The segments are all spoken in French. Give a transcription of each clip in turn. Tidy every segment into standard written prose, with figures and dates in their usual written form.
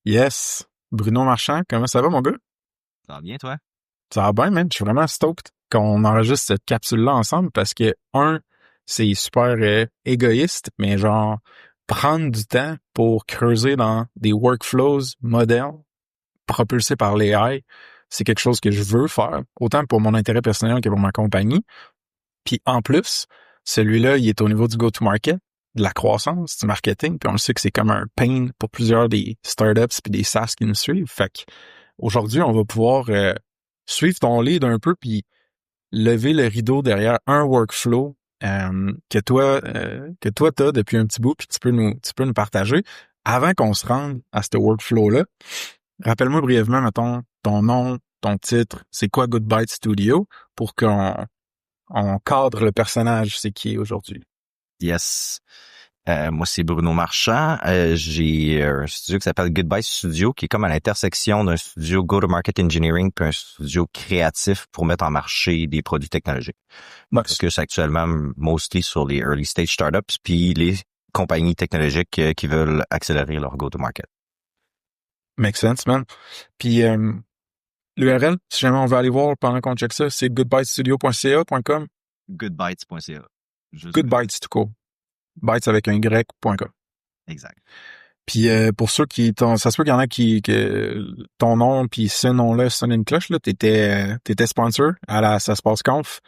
Yes. Bruno Marchand, comment ça va, mon gars? Ça va bien, toi? Ça va bien, man. Je suis vraiment stoked qu'on enregistre cette capsule-là ensemble parce que, c'est super égoïste, mais genre, prendre du temps pour creuser dans des workflows modernes propulsés par l'AI, c'est quelque chose que je veux faire, autant pour mon intérêt personnel que pour ma compagnie. Puis en plus, celui-là, il est au niveau du go-to-market, de la croissance, du marketing, puis on le sait que c'est comme un pain pour plusieurs des startups puis des SaaS qui nous suivent. Fait que aujourd'hui, on va pouvoir suivre ton lead un peu puis lever le rideau derrière un workflow que toi t'as depuis un petit bout puis tu peux nous partager. Avant qu'on se rende à ce workflow-là, rappelle-moi brièvement, mettons, ton nom, ton titre, c'est quoi Goodbye Studio pour qu'on cadre le personnage, c'est qui est aujourd'hui. Yes. Moi, c'est Bruno Marchand. J'ai un studio qui s'appelle Goodbye Studio, qui est comme à l'intersection d'un studio Go-to-Market Engineering puis un studio créatif pour mettre en marché des produits technologiques. Je Nice. focus actuellement mostly sur les early stage startups puis les compagnies technologiques qui veulent accélérer leur go-to-market. Make sense, man. Puis l'URL, si jamais on veut aller voir pendant qu'on check ça, c'est goodbytestudio.ca.com. Goodbytes.ca. Juste Goodbytes tout court. Bytes avec un Y.com. exact. Puis pour ceux ça se peut qu'il y en a que ton nom puis ce nom-là sonne une cloche, là, t'étais sponsor à la Ça se passe conf.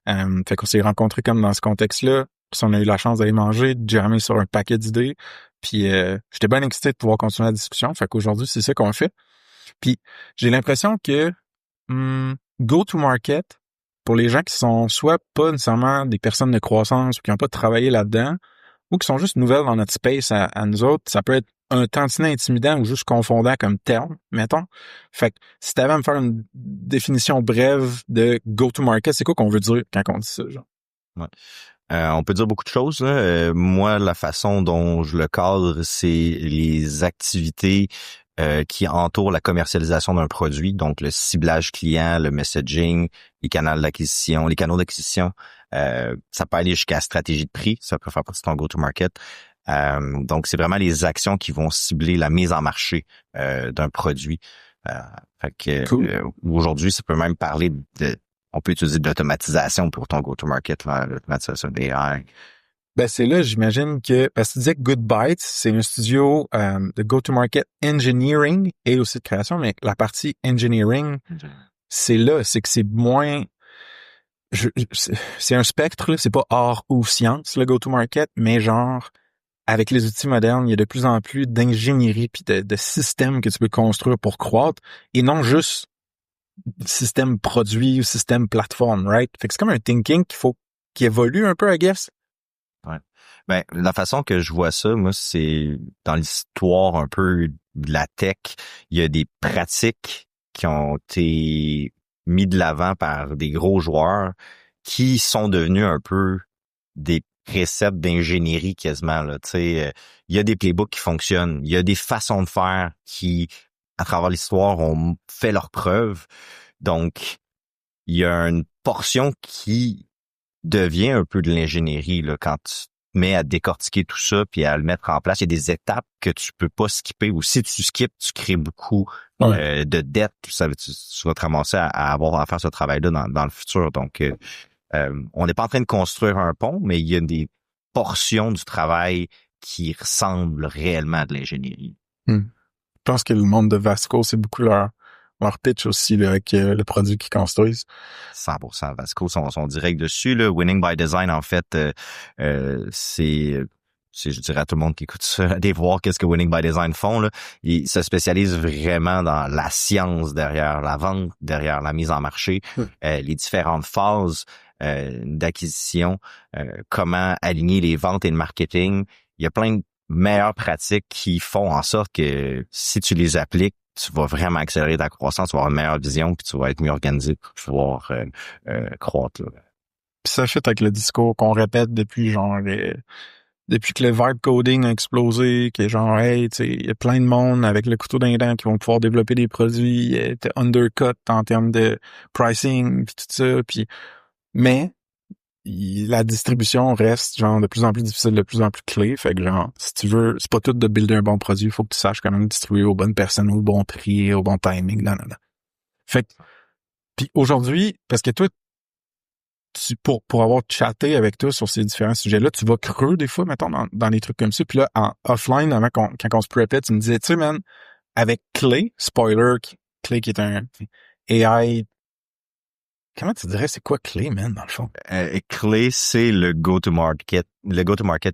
Fait qu'on s'est rencontrés comme dans ce contexte-là. Puis on a eu la chance d'aller manger, de jammer sur un paquet d'idées. Puis j'étais bien excité de pouvoir continuer la discussion. Fait qu'aujourd'hui, c'est ça qu'on fait. Puis j'ai l'impression que go-to-market, pour les gens qui sont soit pas nécessairement des personnes de croissance ou qui n'ont pas travaillé là-dedans, ou qui sont juste nouvelles dans notre space à nous autres, ça peut être un tantinet intimidant ou juste confondant comme terme, mettons. Fait que si t'avais à me faire une définition brève de go-to-market, c'est quoi qu'on veut dire quand on dit ça, genre? Ouais. On peut dire beaucoup de choses, là. Moi, la façon dont je le cadre, c'est les activités qui entourent la commercialisation d'un produit, donc le ciblage client, le messaging, les canaux d'acquisition, ça peut aller jusqu'à la stratégie de prix, ça peut faire partie de ton go-to-market. Donc, c'est vraiment les actions qui vont cibler la mise en marché d'un produit. Euh, Fait que Cool. aujourd'hui, ça peut même parler de on peut utiliser de l'automatisation pour ton go-to-market, l'automatisation d'AI. Ben c'est là, j'imagine que parce que tu disais que Good Bytes, c'est un studio de go-to-market engineering et aussi de création, mais la partie engineering, c'est que c'est moins c'est un spectre, là, c'est pas art ou science, le go-to-market, mais genre avec les outils modernes, il y a de plus en plus d'ingénierie puis de systèmes que tu peux construire pour croître et non juste système produit ou système plateforme, right? Fait que c'est comme un thinking qui évolue un peu, I guess. Ouais. Ben, la façon que je vois ça, moi, c'est dans l'histoire un peu de la tech, il y a des pratiques qui ont été mis de l'avant par des gros joueurs qui sont devenus un peu des préceptes d'ingénierie quasiment, là. Tu sais, il y a des playbooks qui fonctionnent, il y a des façons de faire qui, à travers l'histoire, ont fait leurs preuves. Donc, il y a une portion qui devient un peu de l'ingénierie là, quand tu te mets à décortiquer tout ça puis à le mettre en place. Il y a des étapes que tu peux pas skipper ou si tu skippes, tu crées beaucoup Ouais. de dettes. Tu vas te ramasser à avoir à faire ce travail-là dans le futur. Donc, on n'est pas en train de construire un pont, mais il y a des portions du travail qui ressemblent réellement à de l'ingénierie. Je pense que le monde de Vasco, c'est beaucoup leur pitch aussi là, avec le produit qu'ils construisent. 100%. Vasco sont directs dessus. Là. Winning by Design, en fait, je dirais à tout le monde qui écoute ça, allez voir qu'est-ce que Winning by Design font. Là. Ils se spécialisent vraiment dans la science derrière la vente, derrière la mise en marché, les différentes phases d'acquisition, comment aligner les ventes et le marketing. Il y a plein de meilleures pratiques qui font en sorte que si tu les appliques, tu vas vraiment accélérer ta croissance, tu vas avoir une meilleure vision, puis tu vas être mieux organisé pour pouvoir croître. Là. Puis ça fait avec le discours qu'on répète depuis que le vibe coding a explosé, que genre, hey, tu sais, il y a plein de monde avec le couteau dans les dents qui vont pouvoir développer des produits, t'es undercut en termes de pricing, puis tout ça, puis mais la distribution reste genre de plus en plus difficile, de plus en plus clé. Fait que genre, si tu veux, c'est pas tout de builder un bon produit, il faut que tu saches comment le distribuer aux bonnes personnes, au bon prix, au bon timing, là. Fait que, puis aujourd'hui, parce que toi, pour avoir chatté avec toi sur ces différents sujets-là, tu vas creux des fois, mettons, dans les trucs comme ça. Puis là, en offline, avant quand on se preppait, tu me disais, tu sais, man, avec Clay, spoiler, Clay qui est un AI. Comment tu dirais, c'est quoi Clay, man, dans le fond? Clay, c'est le go-to-market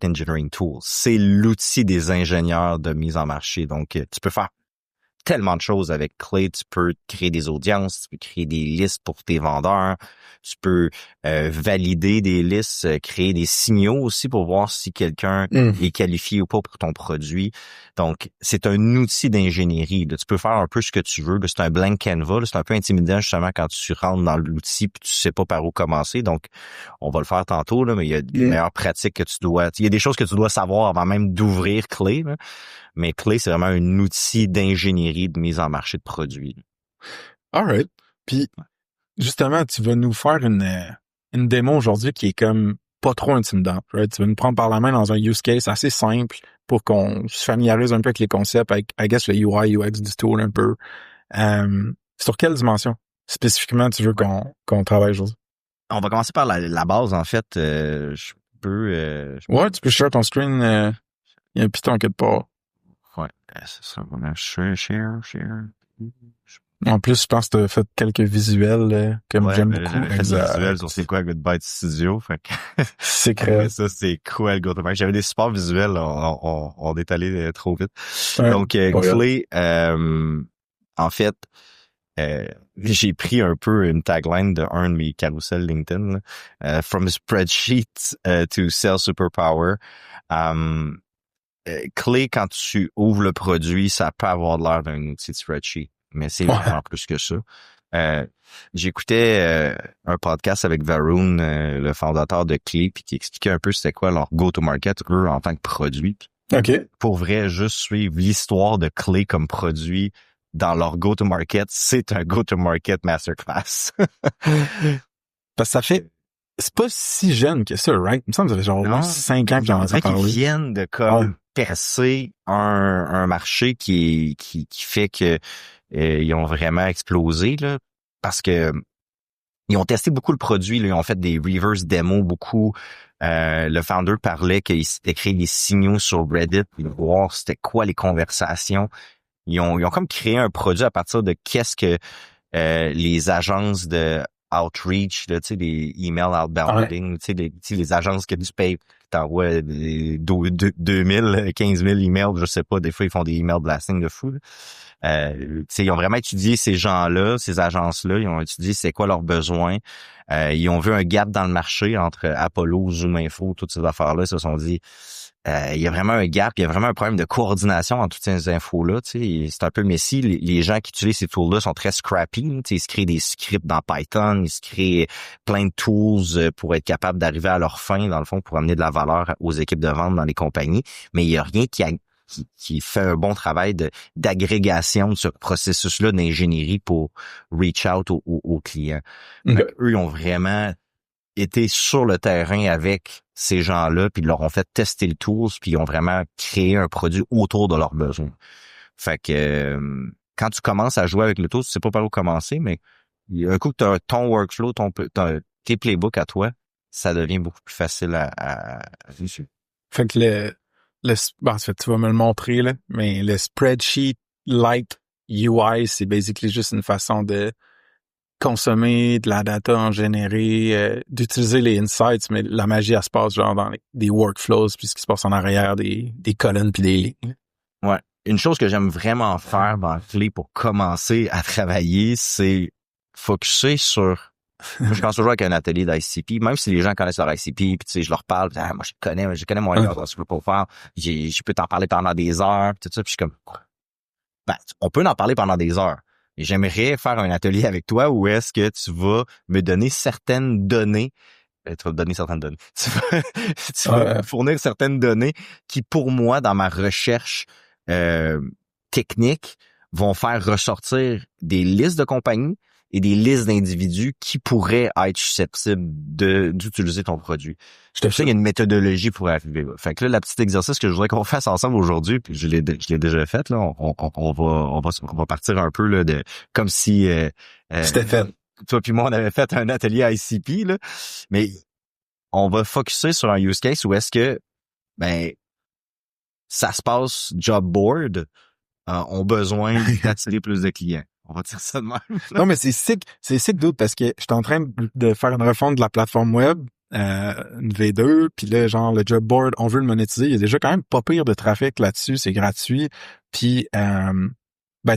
engineering tool. C'est l'outil des ingénieurs de mise en marché. Donc, tu peux faire tellement de choses avec Clay. Tu peux créer des audiences, tu peux créer des listes pour tes vendeurs, tu peux valider des listes, créer des signaux aussi pour voir si quelqu'un est qualifié ou pas pour ton produit. Donc, c'est un outil d'ingénierie. Là. Tu peux faire un peu ce que tu veux. Là. C'est un blank canvas. Là. C'est un peu intimidant justement quand tu rentres dans l'outil puis tu sais pas par où commencer. Donc, on va le faire tantôt, là, mais il y a des meilleures pratiques que tu dois... Il y a des choses que tu dois savoir avant même d'ouvrir Clay, là. Mais Clay, c'est vraiment un outil d'ingénierie de mise en marché de produits. Alright. Puis, justement, tu vas nous faire une démo aujourd'hui qui est comme pas trop intimidante. Right? Tu vas nous prendre par la main dans un use case assez simple pour qu'on se familiarise un peu avec les concepts, avec, I guess, le UI, UX du tool un peu. Sur quelle dimension spécifiquement tu veux qu'on travaille aujourd'hui? On va commencer par la base, en fait. Je peux... Ouais, tu peux share ton screen. Il y a un piton quelque part. Ouais, c'est ça. On a share. En plus, je pense que tu as fait quelques visuels comme j'aime beaucoup. J'avais fait des visuels sur c'est quoi Goodbye Studio. Fait que c'est clair. Ça, c'est quoi le go-to-market. J'avais des supports visuels, on est allé trop vite. Ouais, donc, Clay, en fait, j'ai pris un peu une tagline de un de mes carousels LinkedIn, là, From spreadsheet to sell superpower. Clay, quand tu ouvres le produit, ça peut avoir l'air d'un outil de spreadsheet, mais c'est vraiment plus que ça. J'écoutais un podcast avec Varun, le fondateur de Clay, puis qui expliquait un peu c'était quoi leur go-to-market, eux, en tant que produit. OK. Pour vrai, juste suivre l'histoire de Clay comme produit dans leur go-to-market, c'est un go-to-market masterclass. Parce que ça fait... C'est pas si jeune que ça, right? Il me semble que ça fait genre 5 ans que j'en ai parlé. Ils viennent de comme percer un marché qui fait que ils ont vraiment explosé là, parce que ils ont testé beaucoup le produit, là, ils ont fait des reverse demos beaucoup. Le founder parlait qu'il s'était créé des signaux sur Reddit pour voir c'était quoi les conversations. Ils ont comme créé un produit à partir de qu'est-ce que les agences de outreach, là, tu sais, des emails outbounding, tu sais, les agences que tu payes, t'envoies 2000, 15 000 emails, je sais pas, des fois, ils font des email blasting de fou, tu sais, ils ont vraiment étudié ces gens-là, ces agences-là, ils ont étudié c'est quoi leurs besoins, ils ont vu un gap dans le marché entre Apollo, Zoom Info, toutes ces affaires-là, ils se sont dit, il y a vraiment un gap, il y a vraiment un problème de coordination entre toutes ces infos-là. Tu sais, c'est un peu messy. Les gens qui utilisent ces tools-là sont très scrappy. Tu sais, ils se créent des scripts dans Python, ils se créent plein de tools pour être capables d'arriver à leur fin, dans le fond, pour amener de la valeur aux équipes de vente dans les compagnies. Mais il y a rien qui fait un bon travail d'agrégation de ce processus-là d'ingénierie pour reach out aux clients. Eux, ils ont vraiment été sur le terrain avec ces gens-là, puis ils leur ont fait tester le tools, puis ils ont vraiment créé un produit autour de leurs besoins. Fait que quand tu commences à jouer avec le tool, tu sais pas par où commencer, mais un coup que tu as ton workflow, tes playbooks à toi, ça devient beaucoup plus facile à réussir. Fait que en fait, tu vas me le montrer, là, mais le spreadsheet-like UI, c'est basically juste une façon de consommer de la data en générer, d'utiliser les insights, mais la magie, elle se passe genre dans des workflows, puis ce qui se passe en arrière des colonnes puis des lignes. Ouais. Une chose que j'aime vraiment faire dans Clay pour commencer à travailler, c'est focuser sur... Moi, je commence toujours avec un atelier d'ICP, même si les gens connaissent leur ICP, puis tu sais, je leur parle, moi, je connais mon livre, je peux pas faire, je peux t'en parler pendant des heures, tout ça, puis je suis comme... on peut en parler pendant des heures. Et j'aimerais faire un atelier avec toi où est-ce que tu vas me donner certaines données. Tu vas me donner certaines données. Tu vas me fournir certaines données qui, pour moi, dans ma recherche technique, vont faire ressortir des listes de compagnies et des listes d'individus qui pourraient être susceptibles d'utiliser ton produit. Je te sais qu'il y a une méthodologie pour arriver là. Fait que là, la petite exercice que je voudrais qu'on fasse ensemble aujourd'hui, puis je l'ai déjà fait, là, on va partir un peu là de comme si C'était fait. toi puis moi on avait fait un atelier ICP, là, mais on va focuser sur un use case où est-ce que ça se passe job board ont besoin d'attirer plus de clients. On va dire ça de même. Non, mais c'est sick d'autres parce que j'étais en train de faire une refonte de la plateforme web, une V2, puis là, genre, le job board, on veut le monétiser. Il y a déjà quand même pas pire de trafic là-dessus, c'est gratuit. Puis, moi,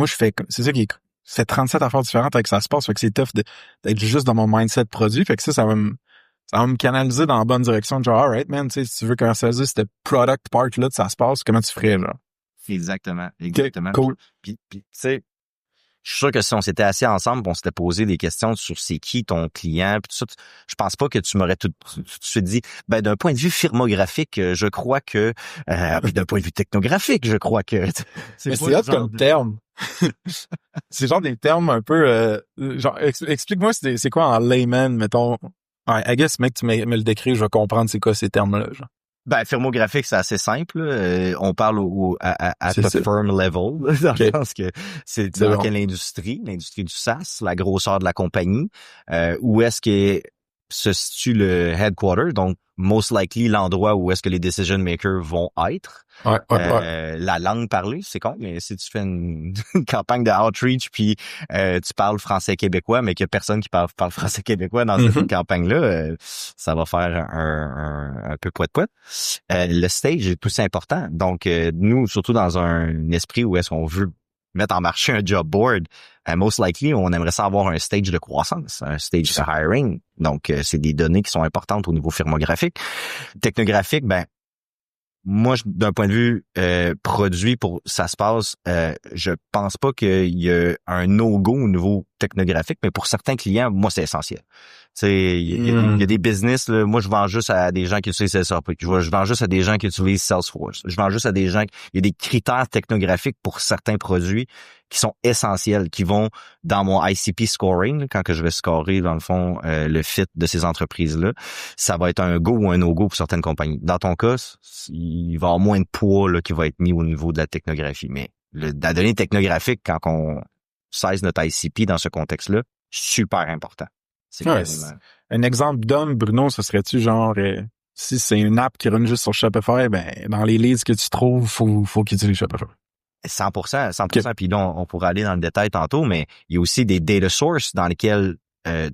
c'est ça qui est, c'est 37 affaires différentes avec ça se passe, fait que c'est tough d'être juste dans mon mindset produit, fait que ça va me canaliser dans la bonne direction, genre, alright, man, tu sais, si tu veux commercialiser cette product part-là de ça se passe, comment tu ferais, genre? Exactement. Okay, cool. Puis tu sais, je suis sûr que si on s'était assis ensemble, on s'était posé des questions sur c'est qui ton client, puis tout ça, je pense pas que tu m'aurais tout de suite dit, d'un point de vue firmographique, je crois que, puis d'un point de vue technographique, je crois que. Mais c'est hot comme terme. C'est genre des termes un peu, genre, explique-moi c'est quoi en layman, mettons. I guess, mec, tu me le décris, je vais comprendre c'est quoi ces termes-là, genre. Firmographique, c'est assez simple. On parle à the firm level, dans le sens que c'est dans quelle industrie, l'industrie du SaaS, la grosseur de la compagnie, où est-ce que se situe le headquarter, donc most likely l'endroit où est-ce que les decision makers vont être. Ouais. La langue parlée, c'est con, mais si tu fais une campagne de outreach puis tu parles français québécois, mais qu'il y a personne qui parle français québécois dans cette campagne-là, ça va faire un peu poète-poète. Le stage est aussi important. Donc, nous, surtout dans un esprit où est-ce qu'on veut mettre en marché un job board, most likely, on aimerait ça avoir un stage de croissance, un stage de hiring. Donc, c'est des données qui sont importantes au niveau firmographique. Technographique, moi, d'un point de vue produit pour ça se passe, je pense pas qu'il y a un no-go au niveau technographique, mais pour certains clients, moi, c'est essentiel. Tu sais, il y a des business, là, moi, je vends juste à des gens qui utilisent SAP. Je vends juste à des gens qui utilisent Salesforce. Je vends juste à des gens... Il y a des critères technographiques pour certains produits qui sont essentiels, qui vont dans mon ICP scoring, quand que je vais scorer, dans le fond, le fit de ces entreprises-là. Ça va être un go ou un no-go pour certaines compagnies. Dans ton cas, il va y avoir moins de poids là, qui va être mis au niveau de la technographie. Mais la donnée technographique, quand on size notre ICP dans ce contexte-là, super important. C'est un exemple d'homme, Bruno, ce serait-tu genre si c'est une app qui run juste sur Shopify, dans les leads que tu trouves, faut qu'ils utilisent Shopify. 100%. Okay. Puis là, on pourra aller dans le détail tantôt, mais il y a aussi des data sources dans lesquels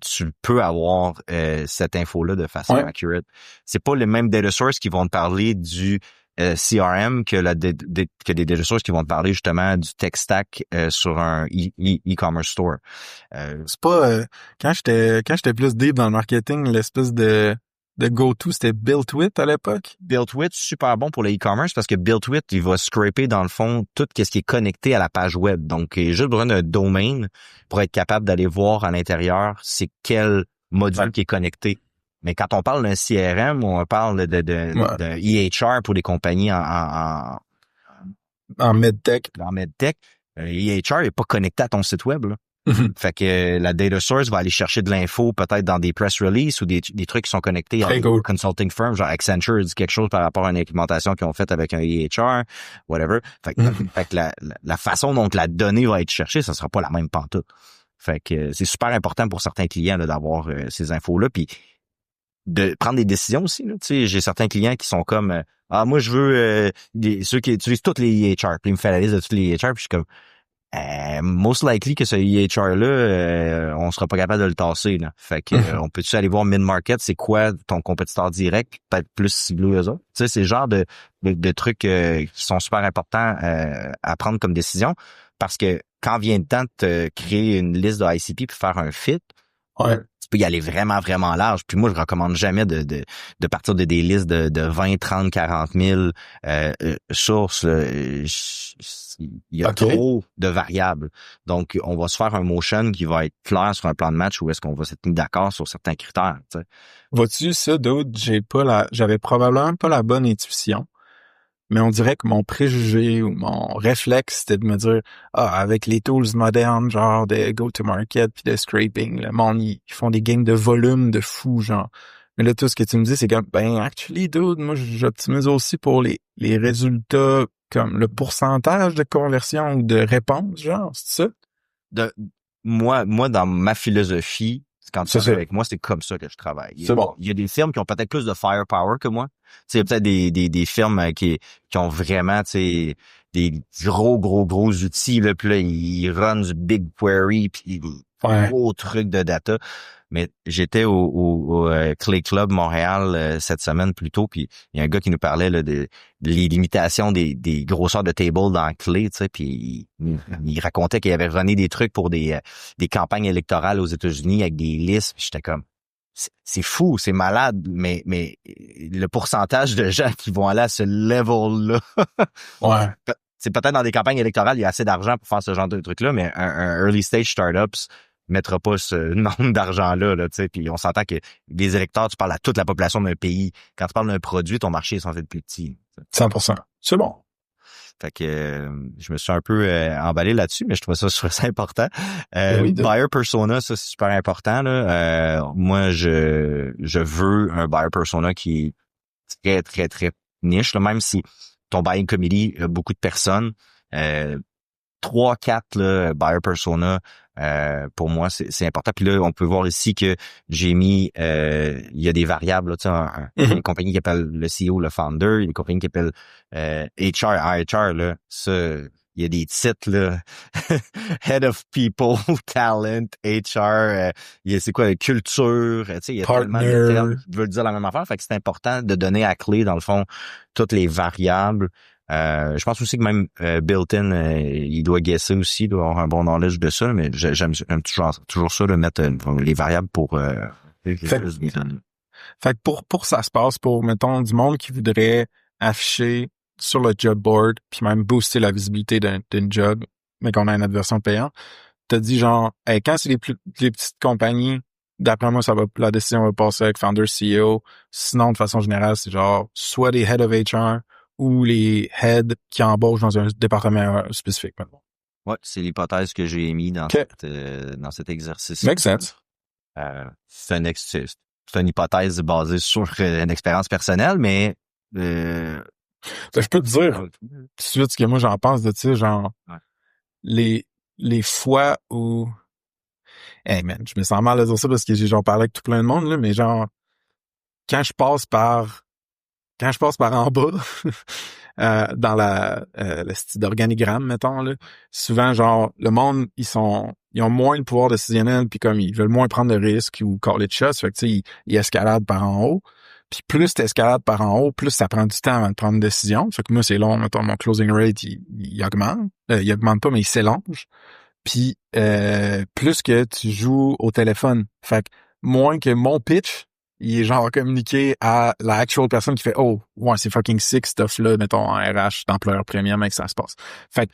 tu peux avoir cette info-là de façon accurate. C'est pas les mêmes data sources qui vont te parler du CRM que des data sources qui vont te parler justement du tech stack sur un e-commerce store. C'est pas quand j'étais plus deep dans le marketing, l'espèce de go-to, c'était BuiltWith à l'époque. BuiltWith, super bon pour le e-commerce parce que BuiltWith, il va scraper dans le fond tout ce qui est connecté à la page web. Donc, il y a juste besoin d'un domaine pour être capable d'aller voir à l'intérieur c'est quel module qui est connecté. Mais quand on parle d'un CRM, on parle de EHR pour les compagnies en medtech. En medtech, EHR est pas connecté à ton site web, là. Fait que la data source va aller chercher de l'info peut-être dans des press releases ou des trucs qui sont connectés à des consulting firms, genre Accenture dit quelque chose par rapport à une implémentation qu'ils ont faite avec un EHR, whatever. Fait que la façon dont la donnée va être cherchée, ça sera pas la même pantoute. Fait que c'est super important pour certains clients là, d'avoir ces infos-là, puis de prendre des décisions aussi. Tu sais, j'ai certains clients qui sont comme moi je veux ceux qui utilisent toutes les EHR, puis ils me font la liste de tous les EHR, puis je suis comme most likely que ce EHR-là, on sera pas capable de le tasser. Là. Fait que on peut-tu aller voir mid-market, c'est quoi ton compétiteur direct, peut-être plus ciblé aux autres. Tu sais, c'est le genre de trucs qui sont super importants à prendre comme décision. Parce que quand vient le temps de te créer une liste de ICP puis faire un fit, tu peux y aller vraiment, vraiment large. Puis moi, je recommande jamais de partir de des listes de 20, 30, 40 000 sources. Il y a trop de variables. Donc, on va se faire un motion qui va être clair sur un plan de match où est-ce qu'on va s'être mis d'accord sur certains critères. Tu sais. Vois-tu ça, d'autres? J'avais probablement pas la bonne intuition. mais on dirait que mon préjugé ou mon réflexe, c'était de me dire, avec les tools modernes, genre de go-to-market puis de scraping, le monde, ils font des gains de volume de fou, genre. Mais là, tout ce que tu me dis, c'est comme, actually, dude, moi, j'optimise aussi pour les résultats, comme le pourcentage de conversion ou de réponse, genre, c'est ça? De, moi, dans ma philosophie, quand tu travailles avec moi, c'est comme ça que je travaille. C'est bon. Il y a des firmes qui ont peut-être plus de firepower que moi. Tu sais, il y a peut-être des firmes qui ont vraiment, tu sais, des gros outils, là, puis là, ils run du big query, puis des gros trucs de data. Mais j'étais au Clay Club Montréal cette semaine plus tôt, puis il y a un gars qui nous parlait là, de les limitations des grosseurs de table dans Clay, tu sais, puis il racontait qu'il avait runné des trucs pour des campagnes électorales aux États-Unis avec des listes, puis j'étais comme c'est fou, c'est malade, mais le pourcentage de gens qui vont aller à ce level-là, c'est peut-être dans des campagnes électorales, il y a assez d'argent pour faire ce genre de trucs-là, mais un early stage startups mettra pas ce nombre d'argent-là, là, tu sais, puis on s'entend que les électeurs, tu parles à toute la population d'un pays. Quand tu parles d'un produit, ton marché est censé être plus petit. 100%. C'est bon. Fait que je me suis un peu emballé là-dessus, mais je trouvais ça important. Buyer persona, ça, c'est super important, là. Moi, je veux un buyer persona qui est très, très, très niche, là, même si ton buying committee a beaucoup de personnes. 3-4 là, buyer persona, pour moi, c'est important. Puis là, on peut voir ici que j'ai mis, il y a des variables. Là, tu sais, une compagnie qui appelle le CEO, le founder, une compagnie qui appelle HR, là, ça, il y a des titres, là, Head of People, Talent, HR, c'est quoi, culture, tu sais, il y a tellement de termes qui veulent dire la même affaire. Fait que c'est important de donner à clé, dans le fond, toutes les variables. Je pense aussi que même built-in, il doit guesser aussi, il doit avoir un bon knowledge de ça, mais j'aime toujours ça, de mettre les variables pour fait que pour ça se passe pour, mettons, du monde qui voudrait afficher sur le job board, puis même booster la visibilité d'une job, mais qu'on a une version payante. T'as dit genre, quand c'est les petites compagnies, d'après moi, la décision va passer avec founder CEO. Sinon, de façon générale, c'est genre soit les head of HR ou les heads qui embauchent dans un département spécifique maintenant. Ouais, c'est l'hypothèse que j'ai émise dans cet exercice. Make sense. C'est une hypothèse basée sur une expérience personnelle, mais je peux te dire tout de suite ce que moi j'en pense de ça, genre les fois où hey man, je me sens mal à dire ça parce que j'ai genre parlé avec tout plein de monde là, mais genre quand je passe par en bas dans le style d'organigramme, mettons, là, souvent, genre, le monde, ils ont moins de pouvoir décisionnel, puis comme ils veulent moins prendre de risques ou call it shots, fait que tu sais, ils escaladent par en haut. Puis plus t'escalades par en haut, plus ça prend du temps avant de prendre une décision. Fait que moi, c'est long, mettons, mon closing rate, il augmente. Il augmente pas, mais il s'élonge. Puis plus que tu joues au téléphone. Fait que moins que mon pitch, il est genre communiqué à la actual personne qui fait c'est fucking sick stuff-là, mettons, en RH, d'employeur premium, et que ça se passe. Fait que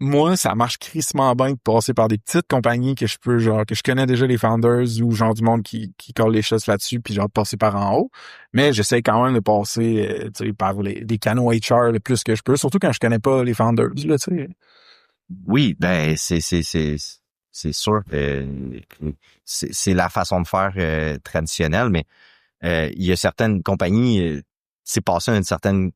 moi, ça marche crissement bien de passer par des petites compagnies que je peux, genre, que je connais déjà les founders ou genre du monde qui colle les choses là-dessus, puis genre de passer par en haut. Mais j'essaie quand même de passer par les canaux HR le plus que je peux, surtout quand je connais pas les founders, là, tu sais. Oui, ben c'est sûr. C'est la façon de faire traditionnelle, mais il y a certaines compagnies, c'est passé un certain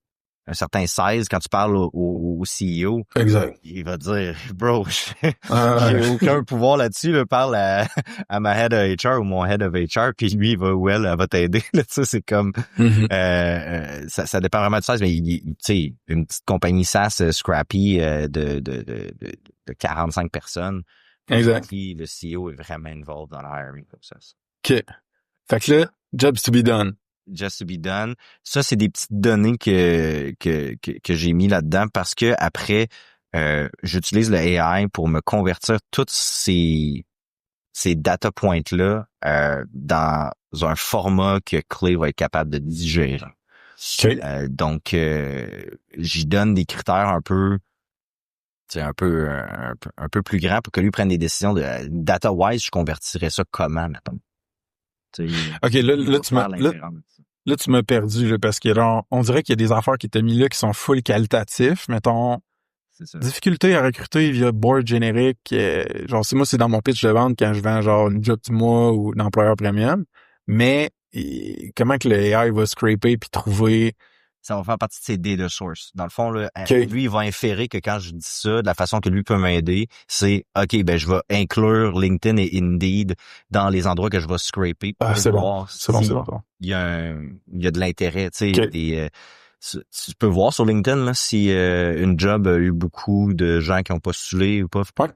size quand tu parles au CEO. Exact. Il va dire, bro, j'ai aucun pouvoir là-dessus. Là, parle à ma head of HR ou mon head of HR, puis lui, elle va t'aider. Là, c'est comme, ça dépend vraiment du size, mais tu sais, une petite compagnie SaaS scrappy de 45 personnes. Exact. Puis le CEO est vraiment involved dans le hiring process. OK. Fait que là, jobs to be done. Just to be done. Ça, c'est des petites données que j'ai mis là-dedans parce que après, j'utilise le AI pour me convertir toutes ces data points-là dans un format que Clay va être capable de digérer. Okay. Donc, j'y donne des critères un peu plus grands pour que lui prenne des décisions de data-wise, je convertirais ça comment, mettons. OK, là là, tu m'as perdu, là, parce que là, on dirait qu'il y a des affaires qui étaient mis là qui sont full qualitatifs. Mettons, C'est ça. difficulté à recruter via board générique. Genre, c'est dans mon pitch de vente quand je vends genre une job du mois ou l'employeur premium. Mais comment que le AI va scraper puis trouver... Ça va faire partie de ses data sources. Dans le fond, là, Okay. lui, il va inférer que quand je dis ça, de la façon que lui peut m'aider, c'est OK, ben je vais inclure LinkedIn et Indeed dans les endroits que je vais scraper pour Ah, c'est voir bon. C'est bon, si c'est bon. il y a de l'intérêt. Tu sais, Okay. tu peux voir sur LinkedIn là, si une job a eu beaucoup de gens qui ont postulé ou pas. Ouais.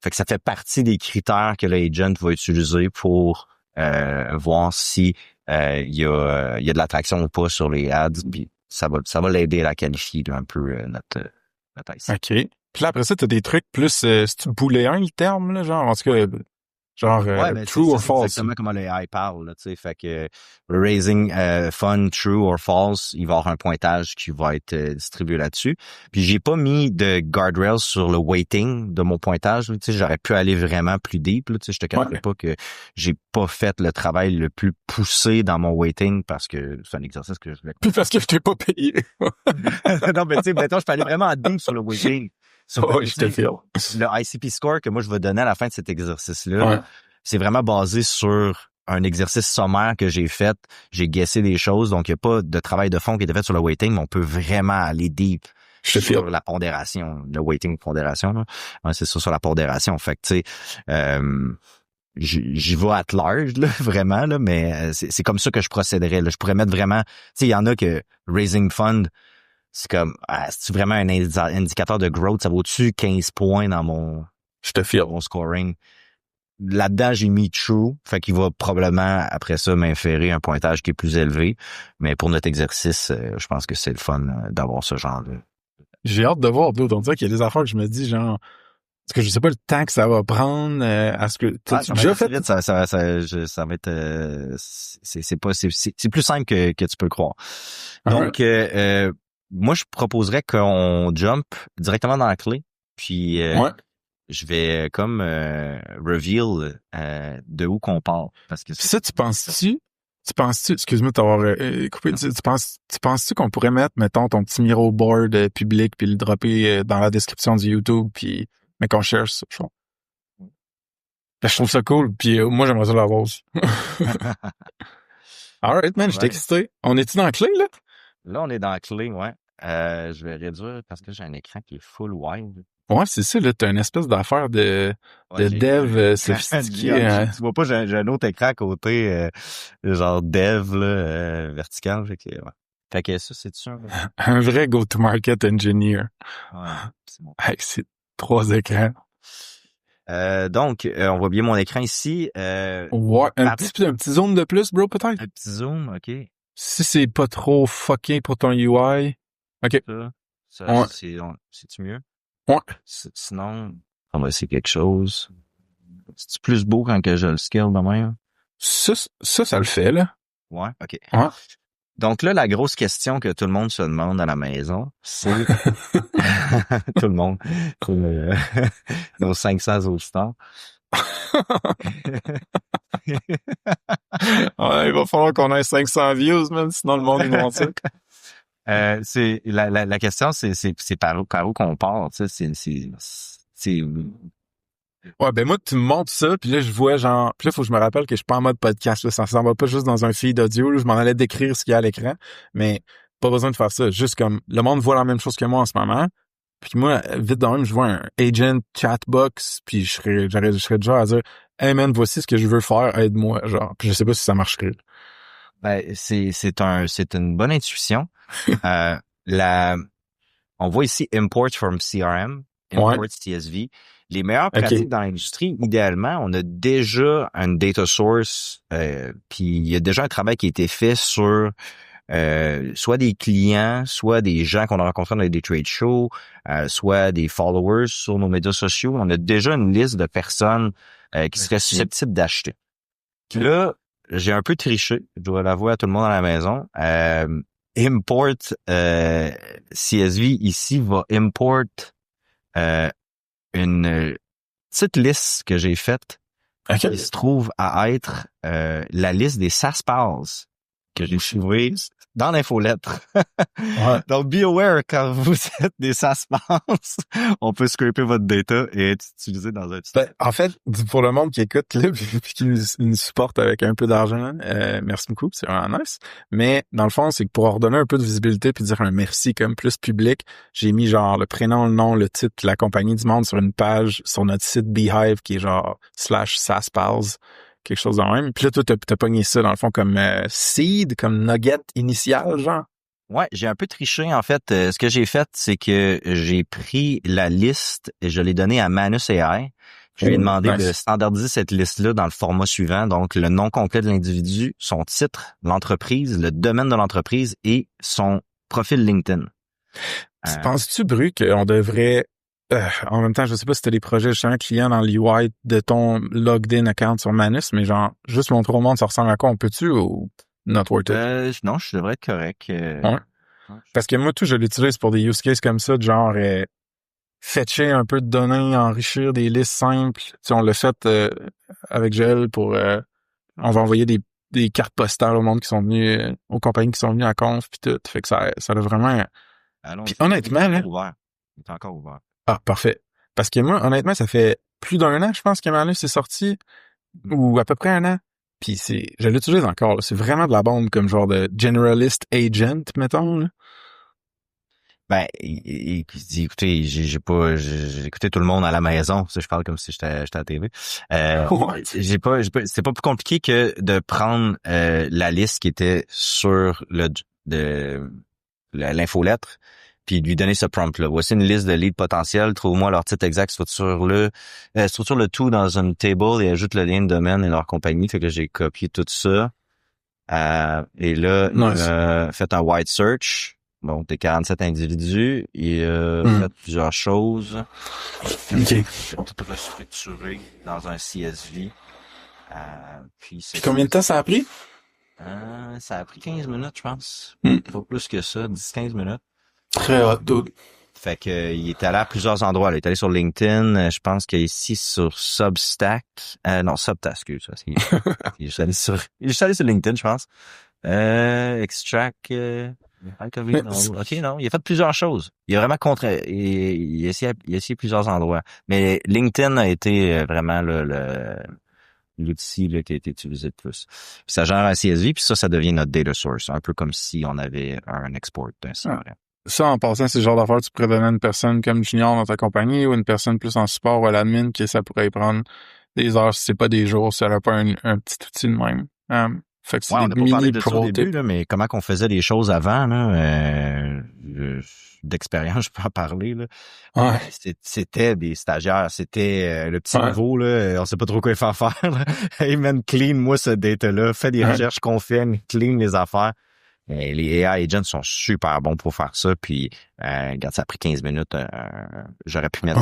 Fait que ça fait partie des critères que l'agent va utiliser pour voir si il y a de l'attraction ou pas sur les ads. Puis ça va l'aider à la qualifier là, un peu notre IC. OK. Puis là, après ça, t'as des trucs plus... c'est-tu booléen, le terme, là, genre? En tout cas, genre Ouais, mais true or c'est false. exactement comment le AI parle, là, tu sais. Fait que raising fun, true or false, il va y avoir un pointage qui va être distribué là-dessus. Puis j'ai pas mis de guardrails sur le weighting de mon pointage. Tu sais, j'aurais pu aller vraiment plus deep. Là, tu sais, je te cacherai pas que j'ai pas fait le travail le plus poussé dans mon weighting parce que c'est un exercice que je voulais. Puis parce que je t'ai pas payé. Non, mais tu sais, mettons, je peux aller vraiment en deep sur le weighting. Oh, je te file. Le ICP score que moi je vais donner à la fin de cet exercice-là, Ouais. c'est vraiment basé sur un exercice sommaire que j'ai fait. J'ai guessé des choses, donc il n'y a pas de travail de fond qui a été fait sur le weighting, mais on peut vraiment aller deep Je te sur file. la pondération, le weighting pondération. Là. Ouais, c'est ça, sur la pondération. Fait que tu sais, j'y vais at large, là, vraiment, là, mais c'est comme ça que je procéderais. Là. Je pourrais mettre vraiment, tu sais, il y en a que Raising Fund, c'est comme, c'est vraiment un indicateur de growth, ça vaut au-dessus 15 points dans mon scoring. Là-dedans, j'ai mis true, fait qu'il va probablement, après ça, m'inférer un pointage qui est plus élevé. Mais pour notre exercice, je pense que c'est le fun d'avoir ce genre de... J'ai hâte de voir d'autres. On dirait qu'il y a des affaires que je me dis, genre, parce que je sais pas le temps que ça va prendre à ce que... Ça déjà va fait... vite, ça va être... c'est plus simple que tu peux le croire. Donc, moi, je proposerais qu'on jump directement dans la clé, puis je vais comme reveal de où qu'on part. Parce que ça, tu penses-tu, excuse-moi de t'avoir coupé, tu penses-tu qu'on pourrait mettre, mettons, ton petit miro board public puis le dropper dans la description du YouTube puis mais qu'on cherche ça, je trouve. Je trouve ça cool, puis moi, j'aimerais ça l'avoir aussi. Alright, man, j'étais excité. On est-tu dans la clé, là? Là, on est dans la clé, ouais. Je vais réduire parce que j'ai un écran qui est full wide. Ouais, c'est ça, là, t'as une espèce d'affaire de dev sophistiqué. Tu vois pas, j'ai un autre écran à côté, genre dev, là, vertical. Fait que ça, c'est sûr. Un vrai go-to-market engineer. Ouais, c'est bon. Avec ces 3 écrans. Donc, on voit bien mon écran ici. Ouais, un petit zoom de plus, bro, peut-être? Un petit zoom, OK. Si c'est pas trop fucké pour ton UI. OK. Ça c'est-tu mieux? Ouais. Sinon, on va essayer quelque chose. C'est-tu plus beau quand que je le scale de même? Ça le fait, là. Ouais, OK. Ouais. Donc là, la grosse question que tout le monde se demande à la maison, c'est... tout le monde. Nos 500 auditeurs. Ouais, il va falloir qu'on ait 500 views, même, sinon le monde, ils vont dire. C'est la question, c'est par où qu'on part, tu sais, c'est Ouais, ben moi, tu me montres ça, puis là, je vois genre... Puis là, faut que je me rappelle que je suis pas en mode podcast, là. Ça s'en va pas juste dans un feed audio, là. Je m'en allais décrire ce qu'il y a à l'écran, mais pas besoin de faire ça. Juste comme, le monde voit la même chose que moi en ce moment, puis moi, vite de même, je vois un agent chatbox, puis je serais déjà à dire « Hey man, voici ce que je veux faire, aide-moi », genre. Puis je sais pas si ça marcherait. Ben, c'est une bonne intuition. On voit ici import from CRM, import CSV. Les meilleures pratiques dans l'industrie, idéalement, on a déjà une data source, puis il y a déjà un travail qui a été fait sur soit des clients, soit des gens qu'on a rencontrés dans des trade shows, soit des followers sur nos médias sociaux. On a déjà une liste de personnes qui seraient susceptibles d'acheter. Là, j'ai un peu triché, je dois l'avouer à tout le monde à la maison. Import CSV ici va import une petite liste que j'ai faite qui se trouve à être la liste des SaaS Pals que j'ai trouvé dans l'infolettre. Ouais. Donc, be aware quand vous êtes des SaaS, on peut scraper votre data et être utilisé dans un Ben, en fait, pour le monde qui écoute là, puis qui nous supporte avec un peu d'argent, merci beaucoup, c'est vraiment nice. Mais dans le fond, c'est que pour leur donner un peu de visibilité puis dire un merci comme plus public, j'ai mis genre le prénom, le nom, le titre, puis la compagnie du monde sur une page sur notre site Beehive qui est genre /SaaSpals, quelque chose de même. Puis là, toi, t'as pogné ça dans le fond comme seed, comme nugget initial, genre. Ouais, j'ai un peu triché en fait. Ce que j'ai fait, c'est que j'ai pris la liste et je l'ai donnée à Manus AI. Je lui ai demandé de standardiser cette liste-là dans le format suivant, donc le nom complet de l'individu, son titre, l'entreprise, le domaine de l'entreprise et son profil LinkedIn. Penses-tu, Bru, qu'on devrait en même temps, je sais pas si t'as des projets chez un client dans l'UI de ton logged in account sur Manus, mais genre juste montrer au monde ça ressemble à quoi, on peut-tu ou not worth it? Non, je devrais être correct. Ouais. Parce que moi, tout, je l'utilise pour des use cases comme ça, de genre fetcher un peu de données, enrichir des listes simples. Tu sais, on l'a fait avec Gel pour on va envoyer des cartes postales au monde qui sont venus, aux compagnies qui sont venues à Conf puis tout. Fait que ça a vraiment. Puis honnêtement, là. Il est encore ouvert. Ah, parfait. Parce que moi, honnêtement, ça fait plus d'un an, je pense, que Manus est sorti, ou à peu près un an. Puis je l'utilise encore, là. C'est vraiment de la bombe comme genre de generalist agent, mettons, là. Ben, écoutez, j'ai écouté tout le monde à la maison. Ça, je parle comme si j'étais à la TV. C'est pas plus compliqué que de prendre la liste qui était sur l'infolettre, puis lui donner ce prompt-là. Voici une liste de leads potentiels. Trouve-moi leur titre exact, structure le tout dans une table et ajoute le lien de domaine et leur compagnie. Fait que j'ai copié tout ça. Et là, nice. Faites un wide search. Bon, t'es 47 individus et fait plusieurs choses. OK. Tout restructuré dans un CSV. Puis combien de temps ça a pris? Ça a pris 15 minutes, je pense. Pas plus que ça, 10-15 minutes. Très hot, dude. Fait que il est allé à plusieurs endroits. Il est allé sur LinkedIn, je pense qu'il est ici sur Substack. Non, Substack, excuse. Il est allé sur LinkedIn, je pense. Extract. OK, non, il a fait plusieurs choses. Il a vraiment il a essayé plusieurs endroits. Mais LinkedIn a été vraiment l'outil là, qui a été utilisé le plus. Puis ça gère un CSV, puis ça devient notre data source. Un peu comme si on avait un export d'un CRM. Ça, en passant, c'est le genre d'affaire que tu pourrais donner à une personne comme junior dans ta compagnie ou une personne plus en support ou à l'admin que ça pourrait prendre des heures, si c'est pas des jours, ça n'aurait pas un petit outil de même. Fait que c'est on des n'a pas parlé mini de ça au début, là, mais comment qu'on faisait les choses avant, là, d'expérience, je peux en parler, là. Ouais. C'était des stagiaires, c'était le petit niveau, là, on sait pas trop quoi faire là. Hey man, clean moi ce data-là, fais des recherches qu'on fait, clean les affaires. Les AI agents sont super bons pour faire ça, puis regarde, ça a pris 15 minutes, j'aurais pu mettre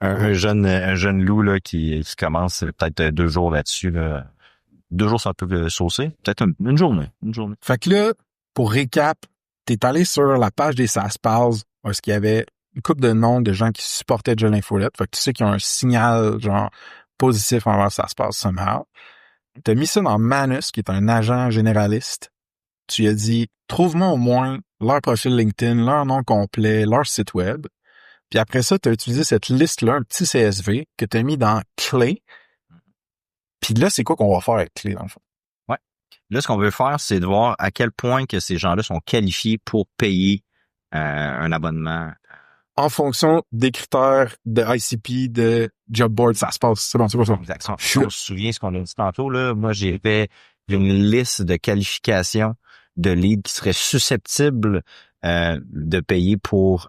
un jeune loup là qui commence peut-être 2 jours là-dessus, là. 2 jours, ça peut saucer. Peut-être une journée. Fait que là, pour récap, t'es allé sur la page des SaaSpals, où est-ce qu'il y avait une couple de noms de gens qui supportaient Gel Infolette. Fait que tu sais qu'il y a un signal, genre, positif envers SaaSpals somehow. T'as mis ça dans Manus, qui est un agent généraliste. Tu lui as dit, trouve-moi au moins leur profil LinkedIn, leur nom complet, leur site web. Puis après ça, t'as utilisé cette liste-là, un petit CSV, que t'as mis dans Clé. Puis là, c'est quoi qu'on va faire avec Clé, dans le fond? Ouais. Là, ce qu'on veut faire, c'est de voir à quel point que ces gens-là sont qualifiés pour payer un abonnement. En fonction des critères de ICP, de job board, ça se passe. C'est bon, c'est pas ça. Exactement. Si on se souvient ce qu'on a dit tantôt, là, moi, j'ai fait une liste de qualifications de leads qui seraient susceptibles de payer pour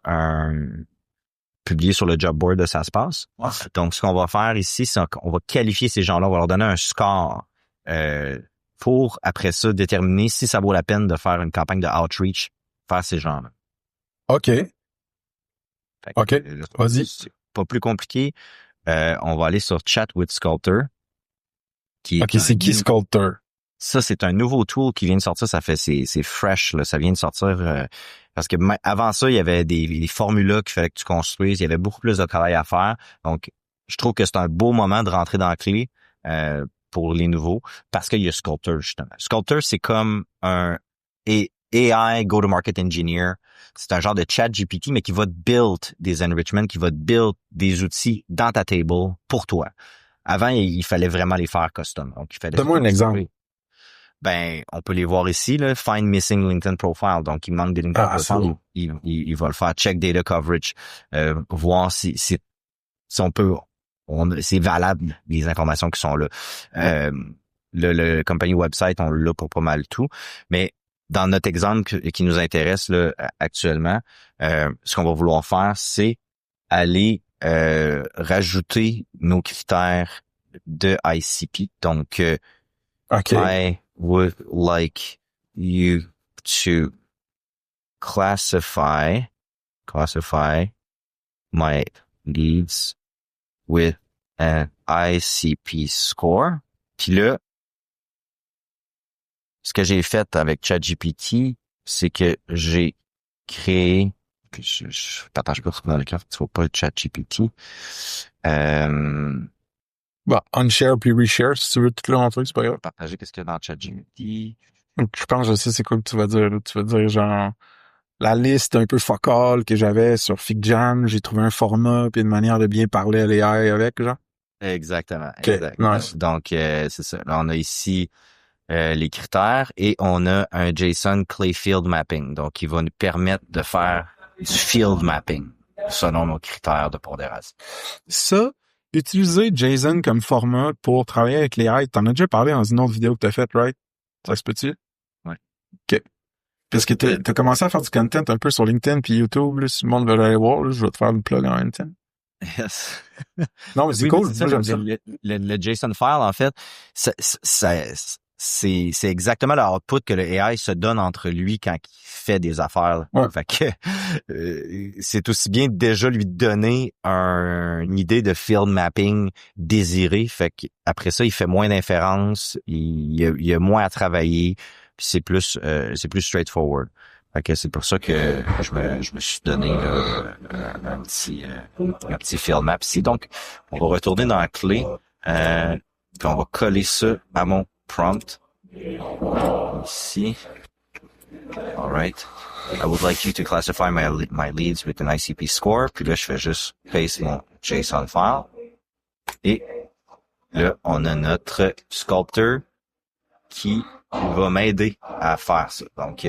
publier sur le job board de Ça se passe. Ouais. Donc, ce qu'on va faire ici, c'est qu'on va qualifier ces gens-là, on va leur donner un score pour, après ça, déterminer si ça vaut la peine de faire une campagne de outreach vers ces gens-là. OK. OK. Vas-y. C'est pas plus compliqué. On va aller sur Chat with Sculptor. C'est qui Sculptor? Ça, c'est un nouveau tool qui vient de sortir. C'est fresh, là. Ça vient de sortir parce que avant ça, il y avait des formulas qu'il fallait que tu construises. Il y avait beaucoup plus de travail à faire. Donc, je trouve que c'est un beau moment de rentrer dans la clé pour les nouveaux parce qu'il y a Sculptor, justement. Sculptor, c'est comme un AI go-to-market engineer. C'est un genre de chat GPT, mais qui va te build des enrichments, qui va te build des outils dans ta table pour toi. Avant, il fallait vraiment les faire custom. Donc, il fallait. Donne-moi un exemple. Ben, on peut les voir ici, là. Find missing LinkedIn profile. Donc, il manque des LinkedIn profile. Il va le faire. Check data coverage. Voir si on peut, c'est valable, les informations qui sont là. Le company website, on l'a pour pas mal tout. Mais, dans notre exemple qui nous intéresse, là, actuellement, ce qu'on va vouloir faire, c'est aller, rajouter nos critères de ICP. Donc, I would like you to classify my leads with an ICP score. Puis là, ce que j'ai fait avec ChatGPT, c'est que j'ai créé, attends, je peux retrouver dans le cœur, tu vois pas le ChatGPT. Unshare puis reshare, si tu veux tout le montrer, c'est pas grave. Partager qu'est-ce qu'il y a dans ChatGPT. Je pense que je sais c'est quoi que tu vas dire. Tu vas dire genre la liste un peu focale que j'avais sur FigJam, j'ai trouvé un format puis une manière de bien parler à l'AI avec, genre. Exactement. Okay, exact. nice. Donc, c'est ça. Là, on a ici les critères et on a un JSON Clay Field Mapping. Donc, il va nous permettre de faire du field mapping selon nos critères de pondération. Ça, utiliser JSON comme format pour travailler avec les AI, t'en as déjà parlé dans une autre vidéo que t'as faite, right? Ça se peut-tu? Ouais. OK. Parce que t'as commencé à faire du content un peu sur LinkedIn puis YouTube, là, si le monde veut aller voir, là, je vais te faire le plug en même temps. Yes. Non, mais c'est cool. Ça, moi, j'aime ça. Le JSON file, en fait, c'est exactement le output que le AI se donne entre lui quand il fait des affaires. Ouais. Fait que c'est aussi bien déjà lui donner une idée de field mapping désiré. Fait qu'après ça, il fait moins d'inférences, il y a moins à travailler, puis c'est plus straightforward. Fait que c'est pour ça que je me suis donné là, un petit field map ici. Donc, on va retourner dans la clé, puis on va coller ça à mon prompt ici. All right. I would like you to classify my leads with an ICP score. Puis là, je fais juste paste mon JSON file. Et là, on a notre sculptor qui va m'aider à faire ça. Donc,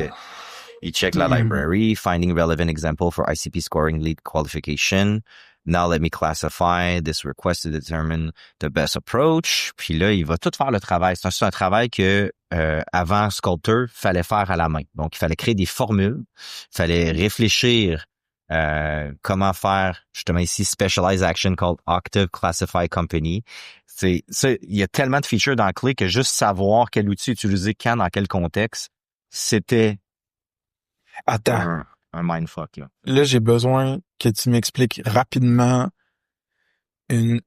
il check la library, finding relevant example for ICP scoring lead qualification. Now let me classify this request to determine the best approach. Puis là, il va tout faire le travail. C'est un travail que avant Sculptor, fallait faire à la main. Donc, il fallait créer des formules, il fallait réfléchir comment faire justement ici Specialized Action called Octave Classify Company. Il y a tellement de features dans la clé que juste savoir quel outil utiliser quand, dans quel contexte, c'était Attends. Un mindfuck, là. Là, j'ai besoin que tu m'expliques rapidement une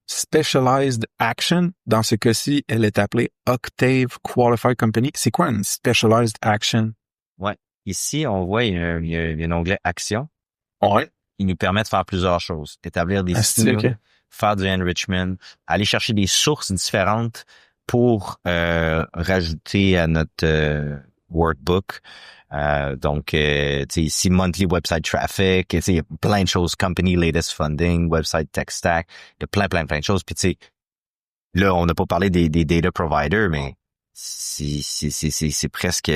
specialized action. Dans ce cas-ci, elle est appelée Octave Qualified Company. C'est quoi une specialized action? Ouais. Ici, on voit, il y a un onglet Action. Ouais. Il nous permet de faire plusieurs choses. Établir des styles, okay. Faire du enrichment, aller chercher des sources différentes pour rajouter à notre workbook. Donc, tu sais, ici, monthly website traffic, tu sais, il y a plein de choses, company latest funding, website tech stack, il y a plein de choses. Puis, tu sais, là, on n'a pas parlé des data providers, mais c'est presque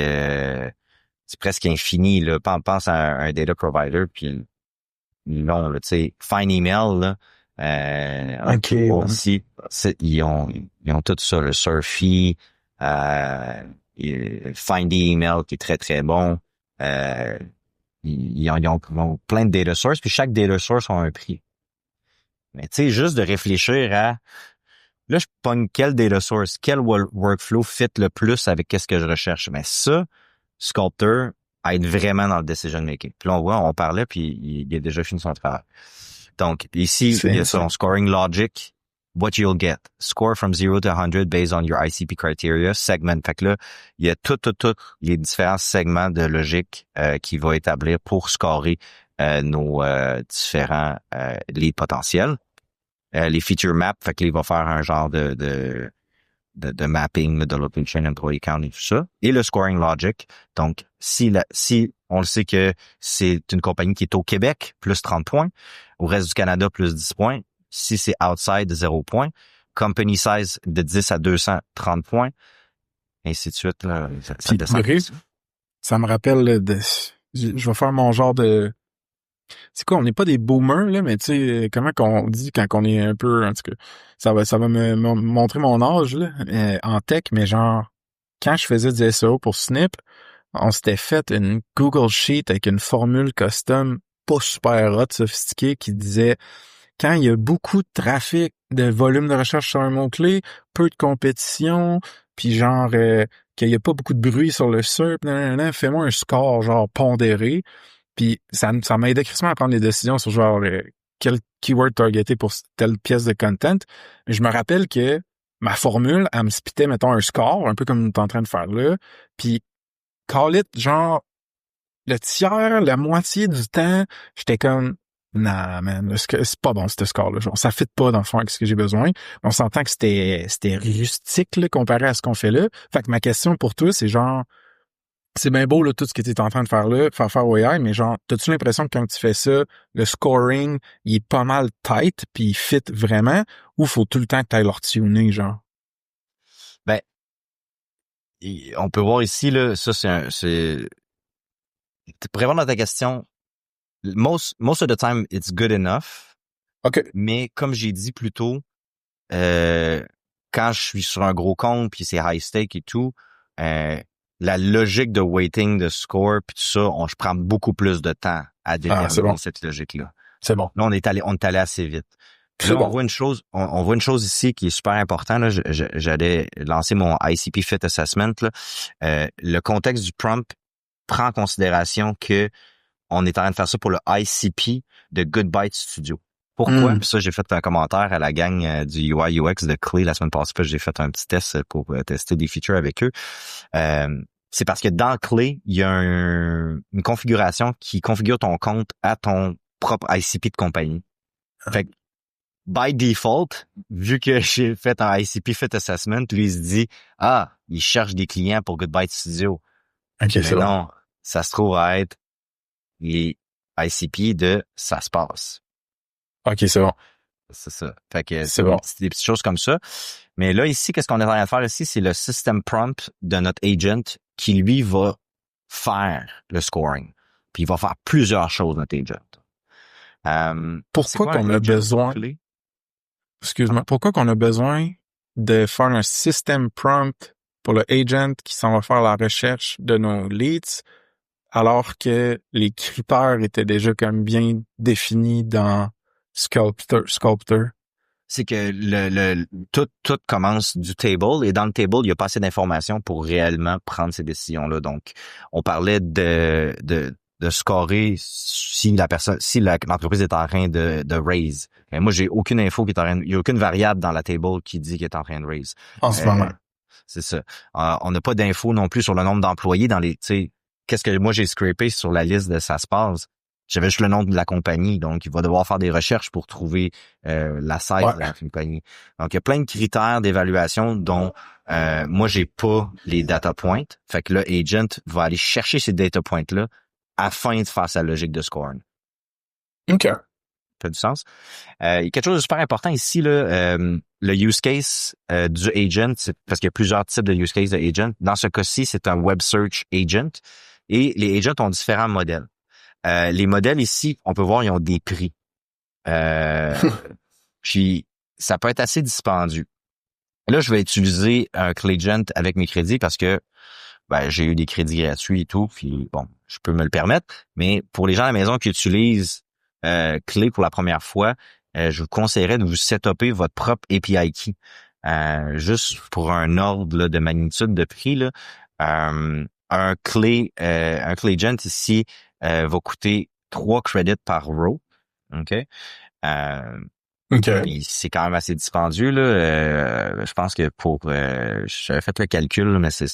infini, là. Pense à un data provider, puis non, là, tu sais, Find Email, là, okay, aussi, ils ont tout ça, le Surfy, Find Email qui est très très bon. Ils ont plein de data sources, puis chaque data source a un prix. Mais tu sais, juste de réfléchir à là, je pogne quel data source, quel workflow fit le plus avec qu'est-ce que je recherche. Mais ça, Sculptor aide vraiment dans le decision making. Puis là, on parlait, puis il a déjà fini son travail. Donc, ici, il y a son scoring logic. What you'll get. Score from 0 to 100 based on your ICP criteria. Segment. Fait que là, il y a tout les différents segments de logique qu'il va établir pour scorer nos différents leads potentiels. les feature maps, fait que là, il va faire un genre de mapping de location, employee count et tout ça. Et le scoring logic. Donc, si on le sait que c'est une compagnie qui est au Québec, plus 30 points. Au reste du Canada, plus 10 points. Si c'est outside, 0 points. Company size de 10 à 200, 30 points. Et ainsi de suite, là, ça descend. Ça me rappelle je vais faire mon genre de... C'est quoi, on n'est pas des boomers, là, mais tu sais, comment qu'on dit quand on est un peu... En tout cas, ça va me montrer mon âge, là, en tech, mais genre, quand je faisais du SEO pour Snip, on s'était fait une Google Sheet avec une formule custom pas super hot, sophistiquée, qui disait quand il y a beaucoup de trafic, de volume de recherche sur un mot-clé, peu de compétition, puis genre qu'il y a pas beaucoup de bruit sur le SERP, fais-moi un score genre pondéré. Puis ça m'aidait crissement à prendre des décisions sur genre quel keyword targeter pour telle pièce de content. Mais je me rappelle que ma formule, elle me spitait, mettons, un score, un peu comme tu es en train de faire là, puis call it genre le tiers, la moitié du temps, j'étais comme nah man, c'est pas bon ce score-là. Genre, ça fit pas dans le fond avec ce que j'ai besoin. On s'entend que c'était rustique là, comparé à ce qu'on fait là. Fait que ma question pour toi, c'est genre c'est bien beau là, tout ce que tu es en train de faire là, faire au AI, mais genre, t'as-tu l'impression que quand tu fais ça, le scoring, il est pas mal tight, puis il fit vraiment, ou faut tout le temps que tu ailles le retuner, genre? Ben, on peut voir ici, là, ça pour répondre à ta question, most of the time, it's good enough. OK. Mais comme j'ai dit plus tôt, quand je suis sur un gros compte puis c'est high stake et tout, la logique de weighting, de score puis tout ça, je prends beaucoup plus de temps à déterminer cette logique-là. C'est bon. Là, on est allé assez vite. Là, on voit une chose, on voit une chose ici qui est super importante. Là, j'allais lancer mon ICP Fit Assessment. Là. Le contexte du prompt prend en considération que on est en train de faire ça pour le ICP de Goodbyte Studio. Pourquoi? Puis ça, j'ai fait un commentaire à la gang du UI UX de Clay la semaine passée, parce que j'ai fait un petit test pour tester des features avec eux. C'est parce que dans Clay, il y a une configuration qui configure ton compte à ton propre ICP de compagnie. Fait que, by default, vu que j'ai fait un ICP Fit Assessment, lui, il se dit, il cherche des clients pour Goodbyte Studio. OK, c'est bon. Non, ça se trouve à être les ICP de ça se passe. OK, c'est bon. C'est ça. Fait que c'est bon. C'est des petites choses comme ça. Mais là, ici, qu'est-ce qu'on est en train de faire ici? C'est le system prompt de notre agent qui, lui, va faire le scoring. Puis il va faire plusieurs choses, notre agent. Pourquoi qu'on a besoin... clé? Excuse-moi. Pourquoi qu'on a besoin de faire un system prompt pour le agent qui s'en va faire la recherche de nos leads, alors que les critères étaient déjà comme bien définis dans Sculptor? C'est que tout commence du table, et dans le table, il n'y a pas assez d'informations pour réellement prendre ces décisions-là. Donc, on parlait de scorer si l'entreprise est en train de raise. Mais moi, j'ai aucune info qui est en train il n'y a aucune variable dans la table qui dit qu'il est en train de raise. En ce moment. C'est ça. On n'a pas d'infos non plus sur le nombre d'employés dans les, tu sais, qu'est-ce que moi j'ai scrapé sur la liste de ça se passe. J'avais juste le nom de la compagnie, donc il va devoir faire des recherches pour trouver la size de la compagnie. Donc, il y a plein de critères d'évaluation dont moi, j'ai pas les data points. Fait que là, agent va aller chercher ces data points-là afin de faire sa logique de scoring. OK. Ça fait du sens. Il y a quelque chose de super important ici, là, le use case du agent, c'est parce qu'il y a plusieurs types de use case de agent. Dans ce cas-ci, c'est un web search agent et les agents ont différents modèles. Les modèles ici, on peut voir, ils ont des prix. Puis, ça peut être assez dispendieux. Là, je vais utiliser un Clayagent avec mes crédits parce que j'ai eu des crédits gratuits et tout, puis bon, je peux me le permettre. Mais pour les gens à la maison qui utilisent Clay pour la première fois, je vous conseillerais de vous setuper votre propre API key. Juste pour un ordre là, de magnitude de prix, là, un Clayagent ici va coûter 3 credits par row. OK? C'est quand même assez dispendieux, là. Je pense que j'avais fait le calcul, là, mais ça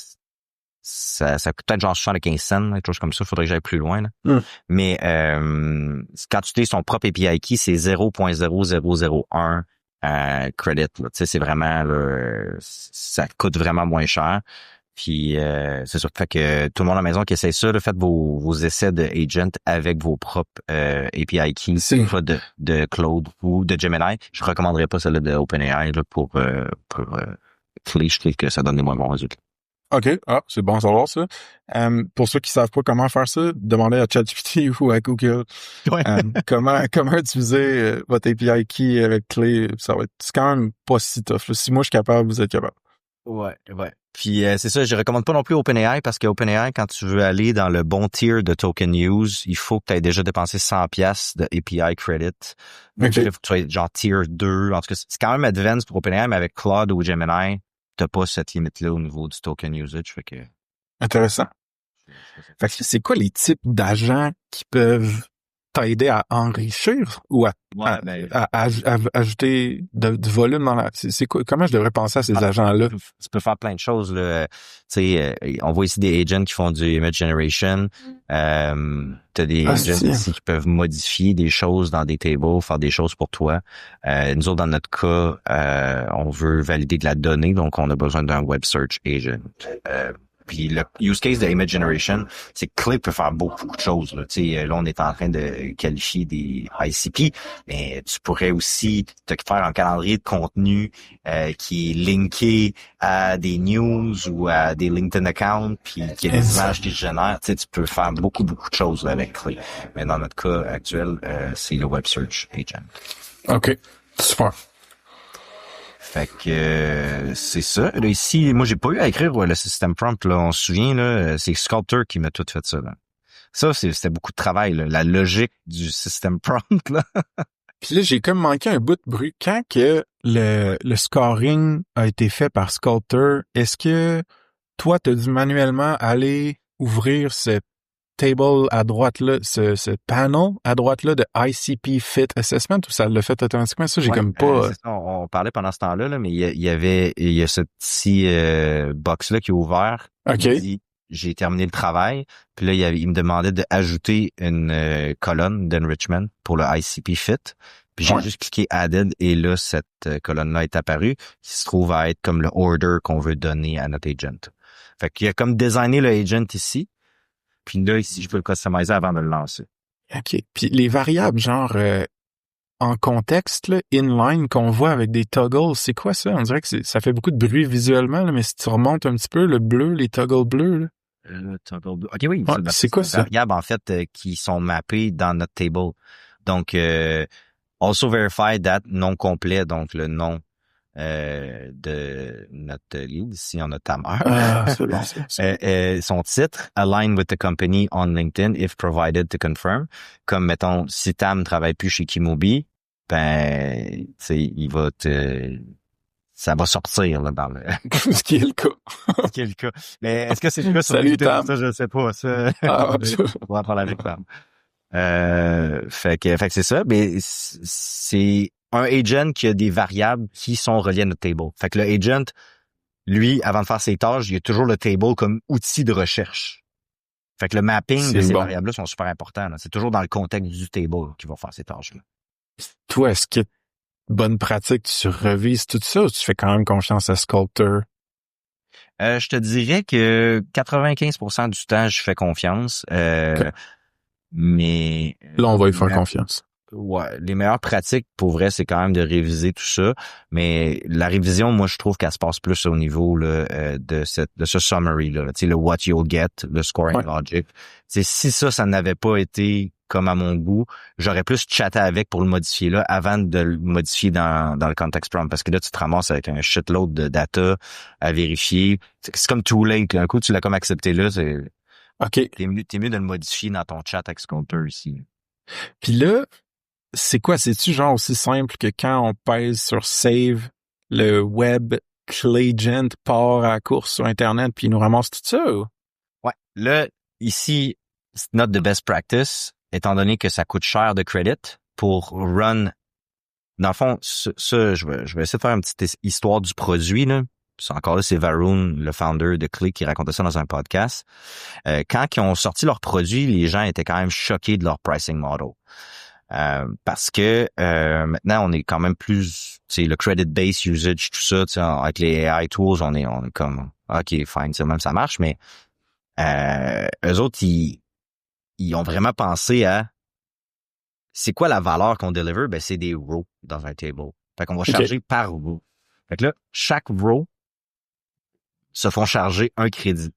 coûte peut-être genre 75 cents, quelque chose comme ça. Il faudrait que j'aille plus loin, là. Mais quand tu utilises ton propre API key, c'est 0.0001 credit. Là. Tu sais, c'est vraiment là, ça coûte vraiment moins cher. Puis c'est sûr. Fait que tout le monde à la maison qui essaie ça, là, faites vos essais de agent avec vos propres API keys, soit de Claude ou de Gemini. Je recommanderais pas celle de OpenAI là, pour Clay. Je trouve que ça donne des moins bons résultats. OK. Ah, c'est bon à savoir ça. Pour ceux qui savent pas comment faire ça, demandez à ChatGPT ou à Google. Ouais. Comment utiliser votre API key avec Clay. C'est quand même pas si tough. Là. Si moi je suis capable, vous êtes capable. Ouais. Puis c'est ça, je recommande pas non plus OpenAI parce que OpenAI, quand tu veux aller dans le bon tier de token use, il faut que tu aies déjà dépensé 100$ de API credit. Donc, il faut que tu sois genre tier 2. En tout cas, c'est quand même advanced pour OpenAI, mais avec Claude ou Gemini, t'as pas cette limite-là au niveau du token usage. Fait que... Intéressant. Fait que c'est quoi les types d'agents qui peuvent t'aider à enrichir ou à ajouter du volume dans la... C'est quoi, comment je devrais penser à ces agents-là? Tu peux faire plein de choses, là. Tu sais, on voit ici des agents qui font du image generation. T'as des agents ici qui peuvent modifier des choses dans des tables, faire des choses pour toi. Nous autres, dans notre cas, on veut valider de la donnée, donc on a besoin d'un web search agent. Puis le use case de image generation, c'est que Clay peut faire beaucoup de choses. Là, là, on est en train de qualifier des ICP, mais tu pourrais aussi te faire un calendrier de contenu qui est linké à des news ou à des LinkedIn accounts, puis qui a des images qui se génèrent. Tu peux faire beaucoup de choses là, avec Clay. Mais dans notre cas actuel, c'est le web search agent. OK. Super. Fait que c'est ça. Là, ici, moi, j'ai pas eu à écrire le system prompt. Là, on se souvient, là, c'est Sculptor qui m'a tout fait ça. Là. Ça, c'était beaucoup de travail, là, la logique du system prompt. Là. Puis là, j'ai comme manqué un bout de bruit. Quand que le scoring a été fait par Sculptor, est-ce que toi, tu as dû manuellement aller ouvrir cette table à droite là, ce panel à droite là de ICP Fit Assessment ou ça l'a fait automatiquement? Ça, j'ai comme pas... c'est ça, on parlait pendant ce temps-là, là, mais il y a ce petit box-là qui est ouvert. OK. Qui dit, j'ai terminé le travail. Puis là, il me demandait d'ajouter une colonne d'enrichment pour le ICP Fit. Puis j'ai juste cliqué Added et là, cette colonne-là est apparue qui se trouve à être comme le order qu'on veut donner à notre agent. Fait qu'il a comme designé le agent ici. Puis là, ici, je peux le customiser avant de le lancer. OK. Puis les variables, genre en contexte, là, inline, qu'on voit avec des toggles, c'est quoi ça? On dirait que ça fait beaucoup de bruit visuellement, là, mais si tu remontes un petit peu, le bleu, les toggles bleus, là. Le toggle bleu. OK, oui. C'est quoi ça? Des variables, en fait, qui sont mappées dans notre table. Donc, also verify that non complet, donc le nom de notre lead, ici on a Tamer. C'est bon, son titre, align with the company on LinkedIn if provided to confirm. Comme, mettons, si Tam travaille plus chez Kimobi, ben, tu sais, ça va sortir, là, dans le... Ce qui est le cas. Ce qui est le cas. Mais est-ce que c'est le cas sur LinkedIn? Tam? Ça, je sais pas, ça. On va parler avec Tam. Fait que c'est ça, mais c'est un agent qui a des variables qui sont reliées à notre table. Fait que le agent, lui, avant de faire ses tâches, il y a toujours le table comme outil de recherche. Fait que le mapping de ces variables-là sont super importants. Là. C'est toujours dans le contexte du table qu'il va faire ces tâches-là. Toi, est-ce que bonne pratique, tu revises tout ça ou tu fais quand même confiance à Sculptor? Je te dirais que 95% du temps, je fais confiance. Okay. Mais là, on va y faire confiance. Ouais, les meilleures pratiques pour vrai, c'est quand même de réviser tout ça. Mais la révision, moi, je trouve qu'elle se passe plus au niveau là, de ce summary là, tu sais, le what you'll get, le scoring logic. Tu sais, si ça n'avait pas été comme à mon goût, j'aurais plus chatté avec pour le modifier là avant de le modifier dans le context prompt, parce que là tu te ramasses avec un shitload de data à vérifier. C'est comme too late. Un coup, tu l'as comme accepté là, c'est OK. T'es mieux de le modifier dans ton chat avec Sculptor ici. Puis là, c'est quoi? C'est-tu genre aussi simple que quand on pèse sur Save, le web Clayagent part à la course sur Internet puis il nous ramasse tout ça? Ou? Ouais. Là, ici, c'est not the best practice, étant donné que ça coûte cher de credit pour run. Dans le fond, ça je vais essayer de faire une petite histoire du produit, là. Encore là, c'est Varun, le founder de Clay, qui racontait ça dans un podcast. Quand ils ont sorti leur produit, les gens étaient quand même choqués de leur pricing model. Parce que maintenant, on est quand même plus, tu sais, le credit-based usage, tout ça, tu sais, avec les AI tools, on est comme, OK, fine, ça même ça marche, mais eux autres, ils ont vraiment pensé à c'est quoi la valeur qu'on deliver? Ben, c'est des rows dans un table. Fait qu'on va charger par row. Fait que là, chaque row se font charger un crédit.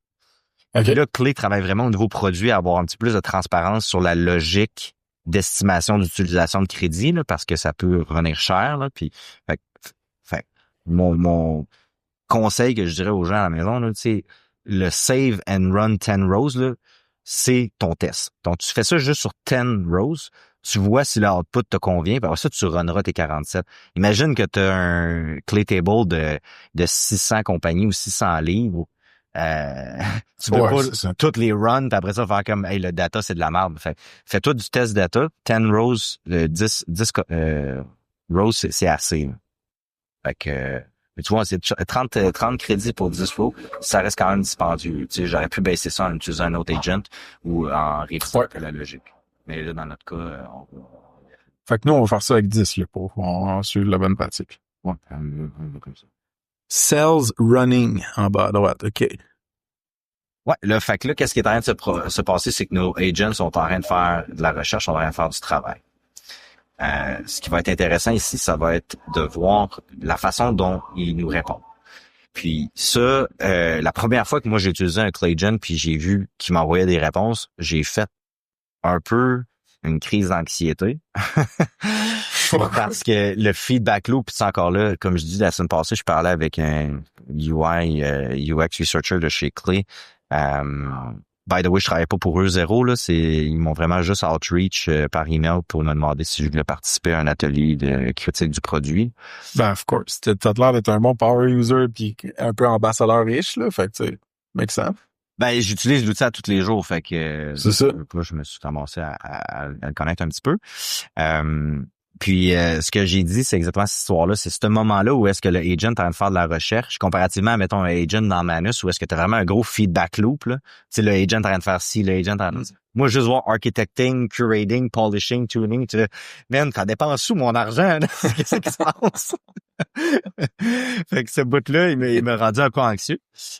Okay. Et là, Clay travaille vraiment au niveau produit à avoir un petit peu plus de transparence sur la logique d'estimation d'utilisation de crédit, là, parce que ça peut revenir cher. Là, puis, fait, mon conseil que je dirais aux gens à la maison, là, le save and run 10 rows, là, c'est ton test. Donc, tu fais ça juste sur 10 rows, tu vois si le output te convient, puis après ça, tu runneras tes 47. Imagine que tu as un Clay table de 600 compagnies ou 600 livres. Tu peux pas toutes les runs, puis après ça, faire comme, hey, le data, c'est de la merde. Fais-toi du test data. 10 rows, 10 rows, c'est assez. Là. Fait que, mais tu vois, c'est 30 crédits pour 10 rows, ça reste quand même dispendieux. Tu sais, j'aurais pu baisser ça en utilisant un autre agent ou en répliquant la logique. Mais là, dans notre cas, Fait que nous, on va faire ça avec 10, là, pour suivre la bonne pratique. Ouais, comme ça. Sales running en bas à droite, OK. Ouais, là, fait que là, qu'est-ce qui est en train de se passer, c'est que nos agents sont en train de faire de la recherche, sont en train de faire du travail. Ce qui va être intéressant ici, ça va être de voir la façon dont ils nous répondent. Puis ça, la première fois que moi j'ai utilisé un Clay Agent puis j'ai vu qu'il m'envoyait des réponses, j'ai fait un peu une crise d'anxiété. Parce que le feedback loop, c'est encore là, comme je dis la semaine passée, je parlais avec un UI, UX researcher de chez Clay. By the way, je travaillais pas pour eux zéro, là. Ils m'ont vraiment juste outreach par email pour me demander si je voulais participer à un atelier de critique du produit. Ben, of course. T'as l'air d'être un bon power user puis un peu ambassadeur riche, là. Fait que, tu sais, make sense. Ben, j'utilise l'outil à tous les jours, fait que c'est ça. Je me suis commencé à le connaître un petit peu. Puis ce que j'ai dit, c'est exactement cette histoire-là. C'est ce moment-là où est-ce que le agent est en train de faire de la recherche, comparativement à, mettons, un agent dans Manus, où est-ce que tu as vraiment un gros feedback loop, là. Tu sais, le agent est en train de faire ci, le agent est en train de... Moi, juste voir architecting, curating, polishing, tuning, tu sais, man, ça dépense où mon argent, là? Qu'est-ce qui se passe? Fait que ce bout-là, il m'a rendu un peu anxieux.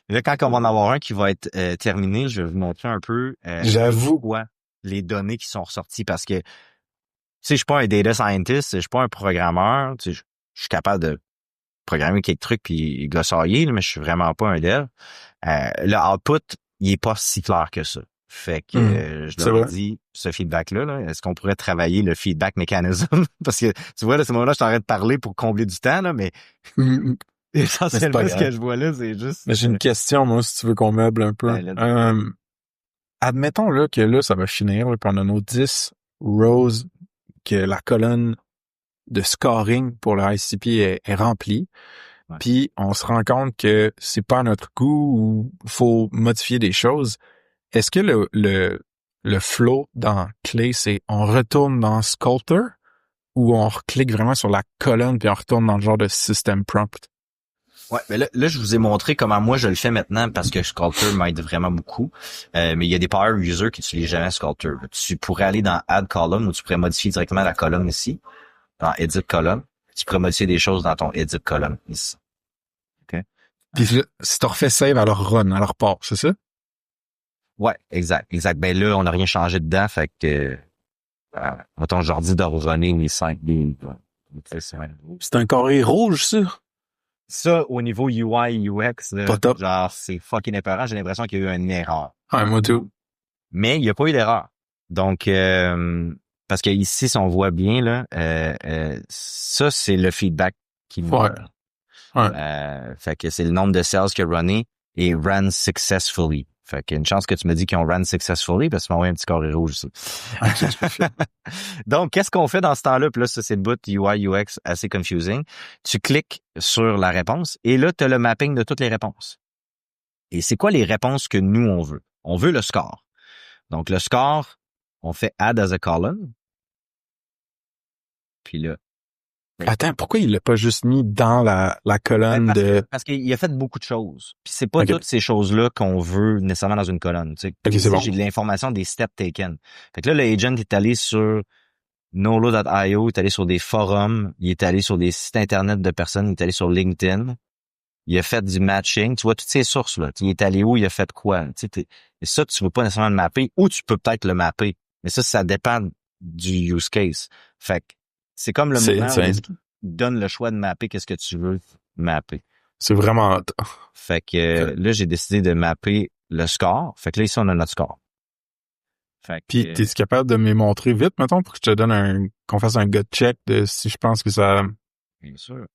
Et là, quand on va en avoir un qui va être terminé, je vais vous montrer un peu j'avoue quoi les données qui sont ressorties, parce que tu sais, je suis pas un data scientist, je suis pas un programmeur, tu sais, je suis capable de programmer quelques trucs puis glossailler, mais je suis vraiment pas un dev. Le output, il est pas si clair que ça. Fait que je leur ai dit, ce feedback-là, là, est-ce qu'on pourrait travailler le feedback mécanisme? Parce que tu vois, à ce moment-là, je t'arrête de parler pour combler du temps, là, mais essentiellement, ce que je vois là, c'est juste... Mais j'ai une question, moi, si tu veux qu'on meuble un peu. Admettons là que là, ça va finir, là, puis on a nos 10 rows, que la colonne de scoring pour le ICP est remplie, puis on se rend compte que c'est pas à notre goût ou faut modifier des choses. Est-ce que le flow dans Clay, c'est on retourne dans Sculptor ou on clique vraiment sur la colonne puis on retourne dans le genre de system prompt? Ouais, mais là, je vous ai montré comment moi je le fais maintenant parce que Sculptor m'aide vraiment beaucoup. Mais il y a des power users qui n'utilisent jamais Sculptor. Tu pourrais aller dans Add Column où tu pourrais modifier directement la colonne ici. Dans Edit Column. Tu pourrais modifier des choses dans ton Edit Column ici. OK? Puis là, si tu refais save, alors run, alors part, c'est ça? Ouais, exact. Ben là, on n'a rien changé dedans, fait que mettons, je leur dis de runner les 5 lignes. C'est un carré rouge, ça? Ça, au niveau UI, UX, là, pas top. Genre, c'est fucking épeurant. J'ai l'impression qu'il y a eu une erreur. Ouais, moi tout. Mais il n'y a pas eu d'erreur. Donc, parce que ici, si on voit bien, là, ça, c'est le feedback qui nous donne. Fait que c'est le nombre de cells qu'il a runné et ran successfully. Fait qu'il y a une chance que tu me dis qu'ils ont run successfully parce que tu m'as envoyé un petit carré rouge ici. Donc, qu'est-ce qu'on fait dans ce temps-là? Puis là, ça, c'est le bout UI, UX assez confusing. Tu cliques sur la réponse et là, tu as le mapping de toutes les réponses. Et c'est quoi les réponses que nous, on veut? On veut le score. Donc, le score, on fait add as a column. Puis là. Attends, pourquoi il l'a pas juste mis dans la colonne parce qu'il a fait beaucoup de choses. Puis c'est pas toutes ces choses-là qu'on veut nécessairement dans une colonne. Tu sais. Okay, c'est bon. J'ai de l'information des steps taken. Fait que là, le agent est allé sur Nolo.io, il est allé sur des forums, il est allé sur des sites internet de personnes, il est allé sur LinkedIn. Il a fait du matching. Tu vois toutes ces sources là. Il est allé où, il a fait quoi. Tu sais, et ça, tu veux pas nécessairement le mapper, ou tu peux peut-être le mapper. Mais ça dépend du use case. Fait que c'est comme le moment où il donne le choix de mapper qu'est-ce que tu veux mapper. C'est vraiment... Fait que là, j'ai décidé de mapper le score. Fait que là, ici, on a notre score. Fait que, puis, t'es-tu capable de me montrer vite, mettons, pour que je te donne qu'on fasse un gut check de si je pense que ça... Bien sûr.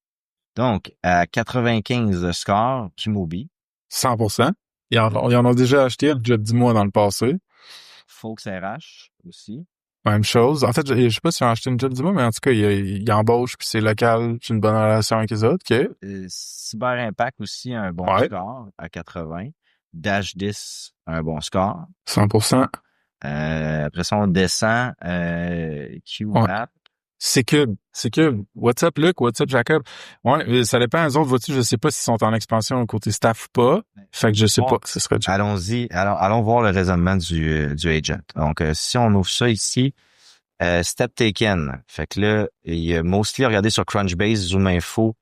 Donc, à 95 de score, Kimobi. 100%. Ils en ont déjà acheté déjà 10 mois dans le passé. Fox RH aussi. Même chose. En fait, je sais pas si ils ont acheté une job 10 mois, mais en tout cas, ils embauchent, puis c'est local, j'ai une bonne relation avec les autres. OK. Cyber Impact aussi, un bon score à 80. Dash 10, un bon score. 100%. Après ça, on descend. QMAP. C'est Cube. What's up, Luc? What's up, Jacob? Ouais, ça dépend. Les autres, vois-tu, je sais pas s'ils sont en expansion côté staff ou pas. Fait que je sais pas que ce serait déjà. Allons-y. Allons voir le raisonnement du agent. Donc, si on ouvre ça ici, Step Taken. Fait que là, il a mostly regardé sur Crunchbase, ZoomInfo,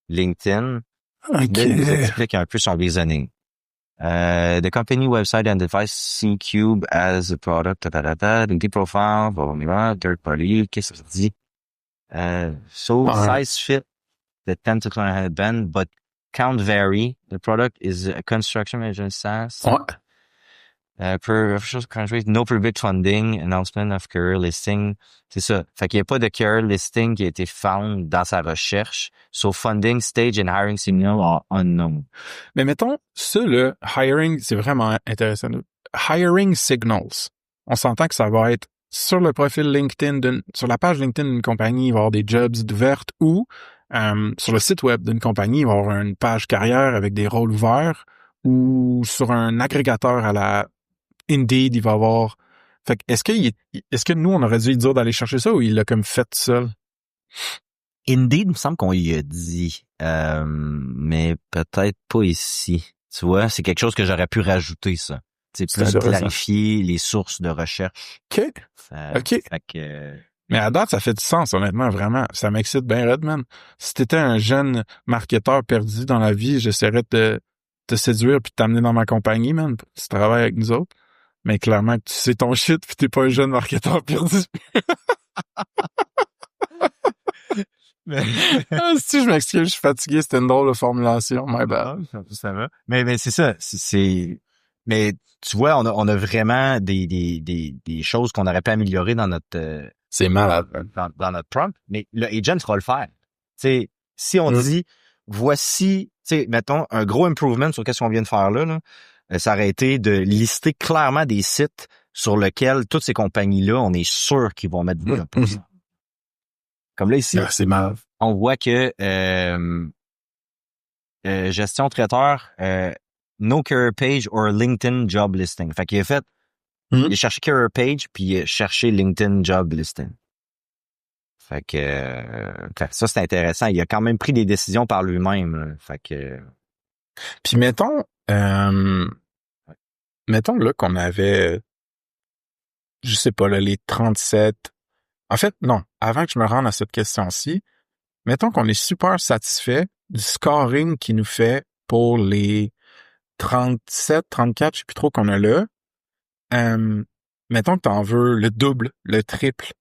LinkedIn. OK. Là, il nous explique un peu son reasoning. The company website identifies C-Cube as a product, LinkedIn profile, third party, qu'est-ce que ça dit? Size fit the 10 to 100 band, but count vary. The product is a construction management SaaS. Per official countries, no public funding, announcement of career listing. C'est ça. Fait qu'il n'y a pas de career listing qui a été found dans sa recherche. So funding, stage and hiring signal are unknown. Mais mettons, ça, le hiring, c'est vraiment intéressant. Hiring signals. On s'entend que ça va être sur le profil LinkedIn, sur la page LinkedIn d'une compagnie, il va y avoir des jobs ouvertes, ou sur le site web d'une compagnie, il va y avoir une page carrière avec des rôles ouverts, ou sur un agrégateur à la Indeed, il va y avoir... Fait que est-ce que nous, on aurait dû lui dire d'aller chercher ça, ou il l'a comme fait tout seul? Indeed, il me semble qu'on y a dit, mais peut-être pas ici. Tu vois, c'est quelque chose que j'aurais pu rajouter, ça. C'est plus clarifier les sources de recherche. OK. Fait que... Mais à date, ça fait du sens, honnêtement, vraiment. Ça m'excite bien, Redman. Si t'étais un jeune marketeur perdu dans la vie, j'essaierais de te séduire puis de t'amener dans ma compagnie, man. Tu travailles avec nous autres. Mais clairement que tu sais ton shit puis t'es pas un jeune marketeur perdu. Si je m'excuse, je suis fatigué, c'était une drôle de formulation, my bad. Ça va. Mais c'est ça, mais tu vois, on a vraiment des choses qu'on aurait pu améliorer dans notre c'est malade. Dans notre prompt, mais le agent va le faire. Tu sais, si on dit voici, tu sais, mettons un gros improvement sur qu'est-ce qu'on vient de faire là, ça aurait été de lister clairement des sites sur lesquels toutes ces compagnies-là, on est sûr qu'ils vont mettre des opposants. Comme là ici, c'est malade. On voit que gestion traiteur, no career page or LinkedIn job listing. Fait qu'il a fait, il a cherché career page puis il a cherché LinkedIn job listing. Fait que ça c'est intéressant. Il a quand même pris des décisions par lui-même. Là. Fait que. Puis mettons là qu'on avait, je sais pas là, les 37. En fait, non. Avant que je me rende à cette question-ci, mettons qu'on est super satisfait du scoring qu'il nous fait pour les 37, 34, je sais plus trop qu'on a là. Mettons que t'en veux le double, le triple.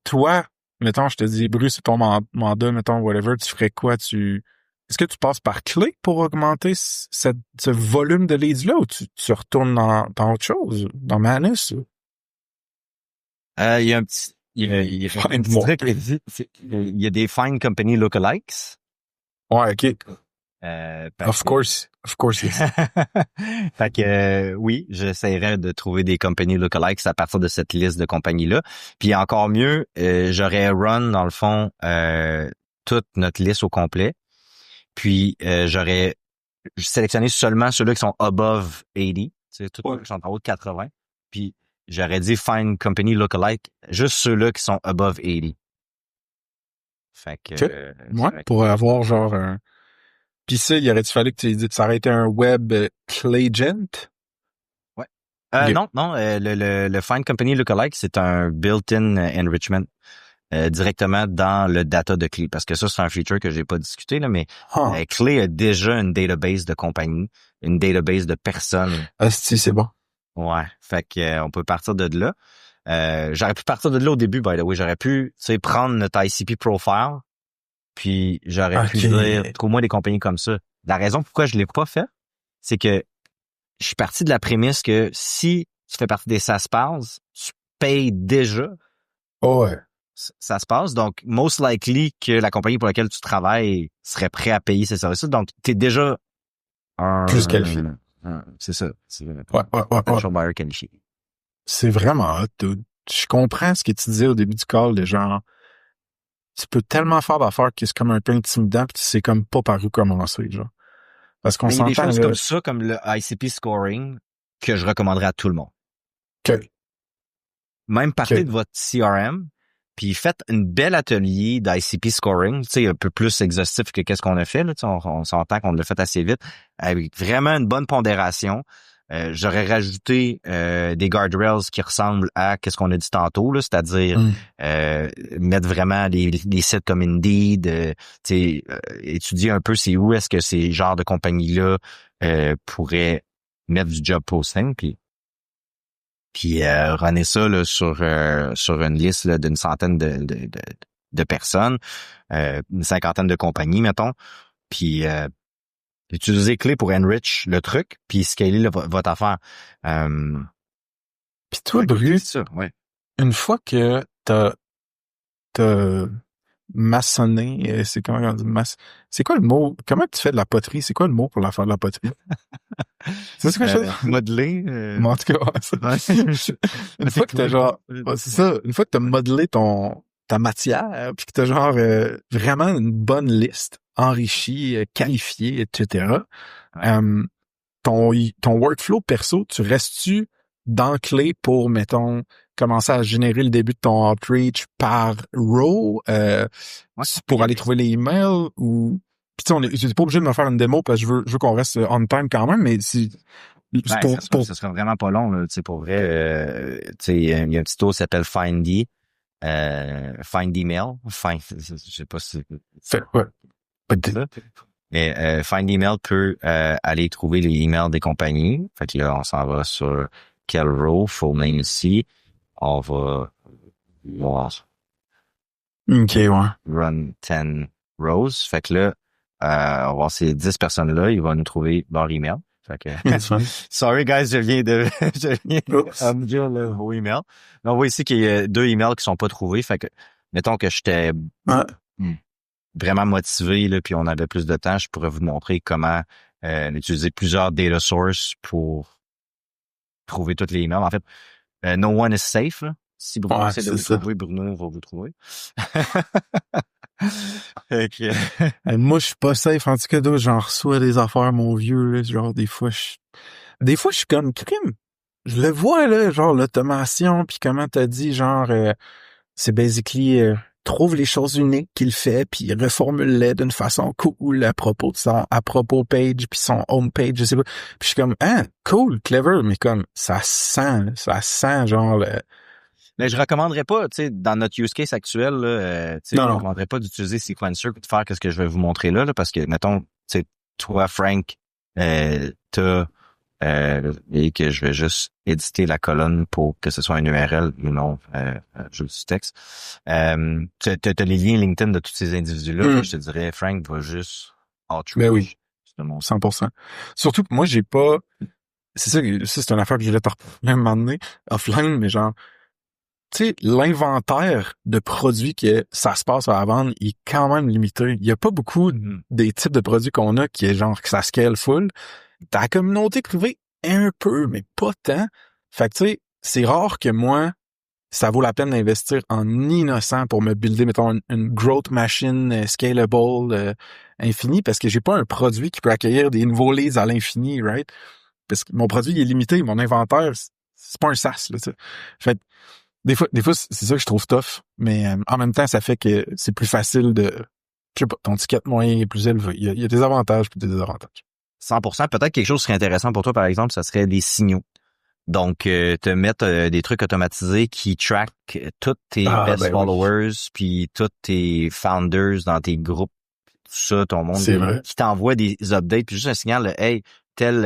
Toi, mettons, je te dis, Bruce, c'est ton mandat, mettons, whatever, tu ferais quoi? Est-ce que tu passes par clic pour augmenter ce volume de leads-là, ou tu retournes dans autre chose, dans Manus? Il y a un petit... Il y a des Find Company Lookalikes. Ouais, OK. Of course, yes. Fait que oui, j'essaierais de trouver des compagnies lookalikes à partir de cette liste de compagnies-là. Puis encore mieux, j'aurais run dans le fond toute notre liste au complet. Puis j'aurais sélectionné seulement ceux-là qui sont above 80, c'est tous ceux qui sont en haut de 80. Puis j'aurais dit find company lookalike, juste ceux-là qui sont above 80. Fait que pour avoir genre un... Puis ça, il aurait-il fallu que tu dises ça aurait été un web Clayagent? Ouais. Ok. Non, le Find Company Lookalike, c'est un built-in enrichment directement dans le data de Clay. Parce que ça, c'est un feature que j'ai pas discuté, là, mais Ah, Clay a déjà une database de compagnie, une database de personnes. asti, c'est bon. Ouais. Fait que on peut partir de là. J'aurais pu partir de là au début, by the way. J'aurais pu, tu sais, prendre notre ICP profile, puis j'aurais pu Ok. dire, trouve-moi des compagnies comme ça. La raison pourquoi je l'ai pas fait, c'est que je suis parti de la prémisse que si tu fais partie des SaaS, tu payes déjà Oh, ouais. SaaS. Donc, most likely que la compagnie pour laquelle tu travailles serait prêt à payer ces services. Donc, tu es déjà Plus qualifié. c'est ça. C'est un Ouais. potential buyer qualifié. C'est vraiment hot, dude. Je comprends ce que tu disais au début du call, de genre, tu peux tellement faire d'affaires que c'est comme un peu intimidant, puis tu sais comme pas par où commencer, genre. Parce qu'on Mais il y a des s'entend, choses là, comme ça, comme le ICP scoring, que je recommanderais à tout le monde. que, Même partez que, de votre CRM, puis faites une belle atelier d'ICP scoring, tu sais, un peu plus exhaustif que qu'est-ce qu'on a fait, là, tu sais, on s'entend qu'on l'a fait assez vite, avec vraiment une bonne pondération. J'aurais rajouté des guardrails qui ressemblent à qu'est-ce qu'on a dit tantôt, là, c'est-à-dire mettre vraiment les sites comme Indeed, tu sais, étudier un peu c'est où est-ce que ces genres de compagnies-là pourraient mettre du job posting, puis runner ça là, sur une liste là, d'une centaine de personnes, une cinquantaine de compagnies, mettons, puis utiliser Clé pour enrich le truc, puis scaler votre affaire. Puis toi, C'est Bru, ça, ouais. une fois que t'as maçonné, c'est comment on dit c'est quoi le mot? Comment tu fais de la poterie? C'est quoi le mot pour la faire de la poterie? C'est ce que je fais? Modeler. Mais en tout cas, ouais, ça. Une fois que t'as genre, ouais, c'est ça, une fois que t'as modelé ta matière, puis que t'as genre vraiment une bonne liste, enrichie, qualifiée, etc. euh, ton workflow perso, tu restes-tu dans Clé pour, mettons, commencer à générer le début de ton outreach par row, Ouais. pour aller trouver les emails ou... Puis tu sais, t'es pas obligé de me faire une démo parce que je veux qu'on reste on time quand même, mais si... Ben, ça sera vraiment pas long, là, tu sais, pour vrai. Tu sais, il y a un petit tool qui s'appelle Findy. Find Email. Je sais pas si ouais. c'est ça. Mais Find Email peut aller trouver les emails des compagnies. Fait que là, on s'en va sur quel row, full name ici. On va voir OK, ouais. run 10 rows. Fait que là, on va voir ces 10 personnes-là, ils vont nous trouver leur email. Fait que, sorry guys, je viens de me dire le vos emails. Mais on voit ici qu'il y a 2 emails qui sont pas trouvés. Fait que, mettons que j'étais vraiment motivé, là, puis on avait plus de temps, je pourrais vous montrer comment utiliser plusieurs data sources pour trouver toutes les emails. En fait, no one is safe. Là. Si Bruno essaie de vous trouver, Bruno va vous trouver. Okay. Moi, je suis pas safe. En tout cas, j'en reçois des affaires, mon vieux. Là, genre, des fois, je suis comme crime. Je le vois, là, genre, l'automation, puis comment t'as dit, genre, c'est basically, trouve les choses uniques qu'il fait, puis reformule-les d'une façon cool à propos de son à propos page, puis son home page, je sais pas. Puis je suis comme, cool, clever, mais comme, ça sent, genre, Mais je recommanderais pas, tu sais, dans notre use case actuel, là, tu sais, je recommanderais pas d'utiliser Sequencer pour faire ce que je vais vous montrer là, parce que, mettons, tu sais, toi, Frank, t'as et que je vais juste éditer la colonne pour que ce soit une URL ou non juste du texte. T'as les liens LinkedIn de tous ces individus-là. Je te dirais, Frank va juste outreach. Ben oui, 100%. Surtout que moi, j'ai pas... C'est ça, c'est une affaire que je voulais te reprendre un moment donné, offline, mais genre, tu sais, l'inventaire de produits que ça se passe à vendre est quand même limité. Il y a pas beaucoup des types de produits qu'on a qui est genre que ça scale full. Ta communauté privée, un peu, mais pas tant. Fait que tu sais, c'est rare que moi, ça vaut la peine d'investir en innocent pour me builder, mettons, une growth machine scalable infinie, parce que j'ai pas un produit qui peut accueillir des nouveaux leads à l'infini, right? Parce que mon produit il est limité, mon inventaire, c'est pas un SaaS, là, tu sais. Fait des fois, c'est ça que je trouve tough, mais en même temps, ça fait que c'est plus facile de... Je sais pas, ton ticket moyen est plus élevé. Il y a des avantages et des désavantages. 100%. Peut-être quelque chose serait intéressant pour toi, par exemple, ça serait des signaux. Donc, te mettre des trucs automatisés qui track tous tes best followers, puis tous tes founders dans tes groupes, tout ça, ton monde, C'est vrai. qui t'envoie des updates, puis juste un signal, là, hey, tel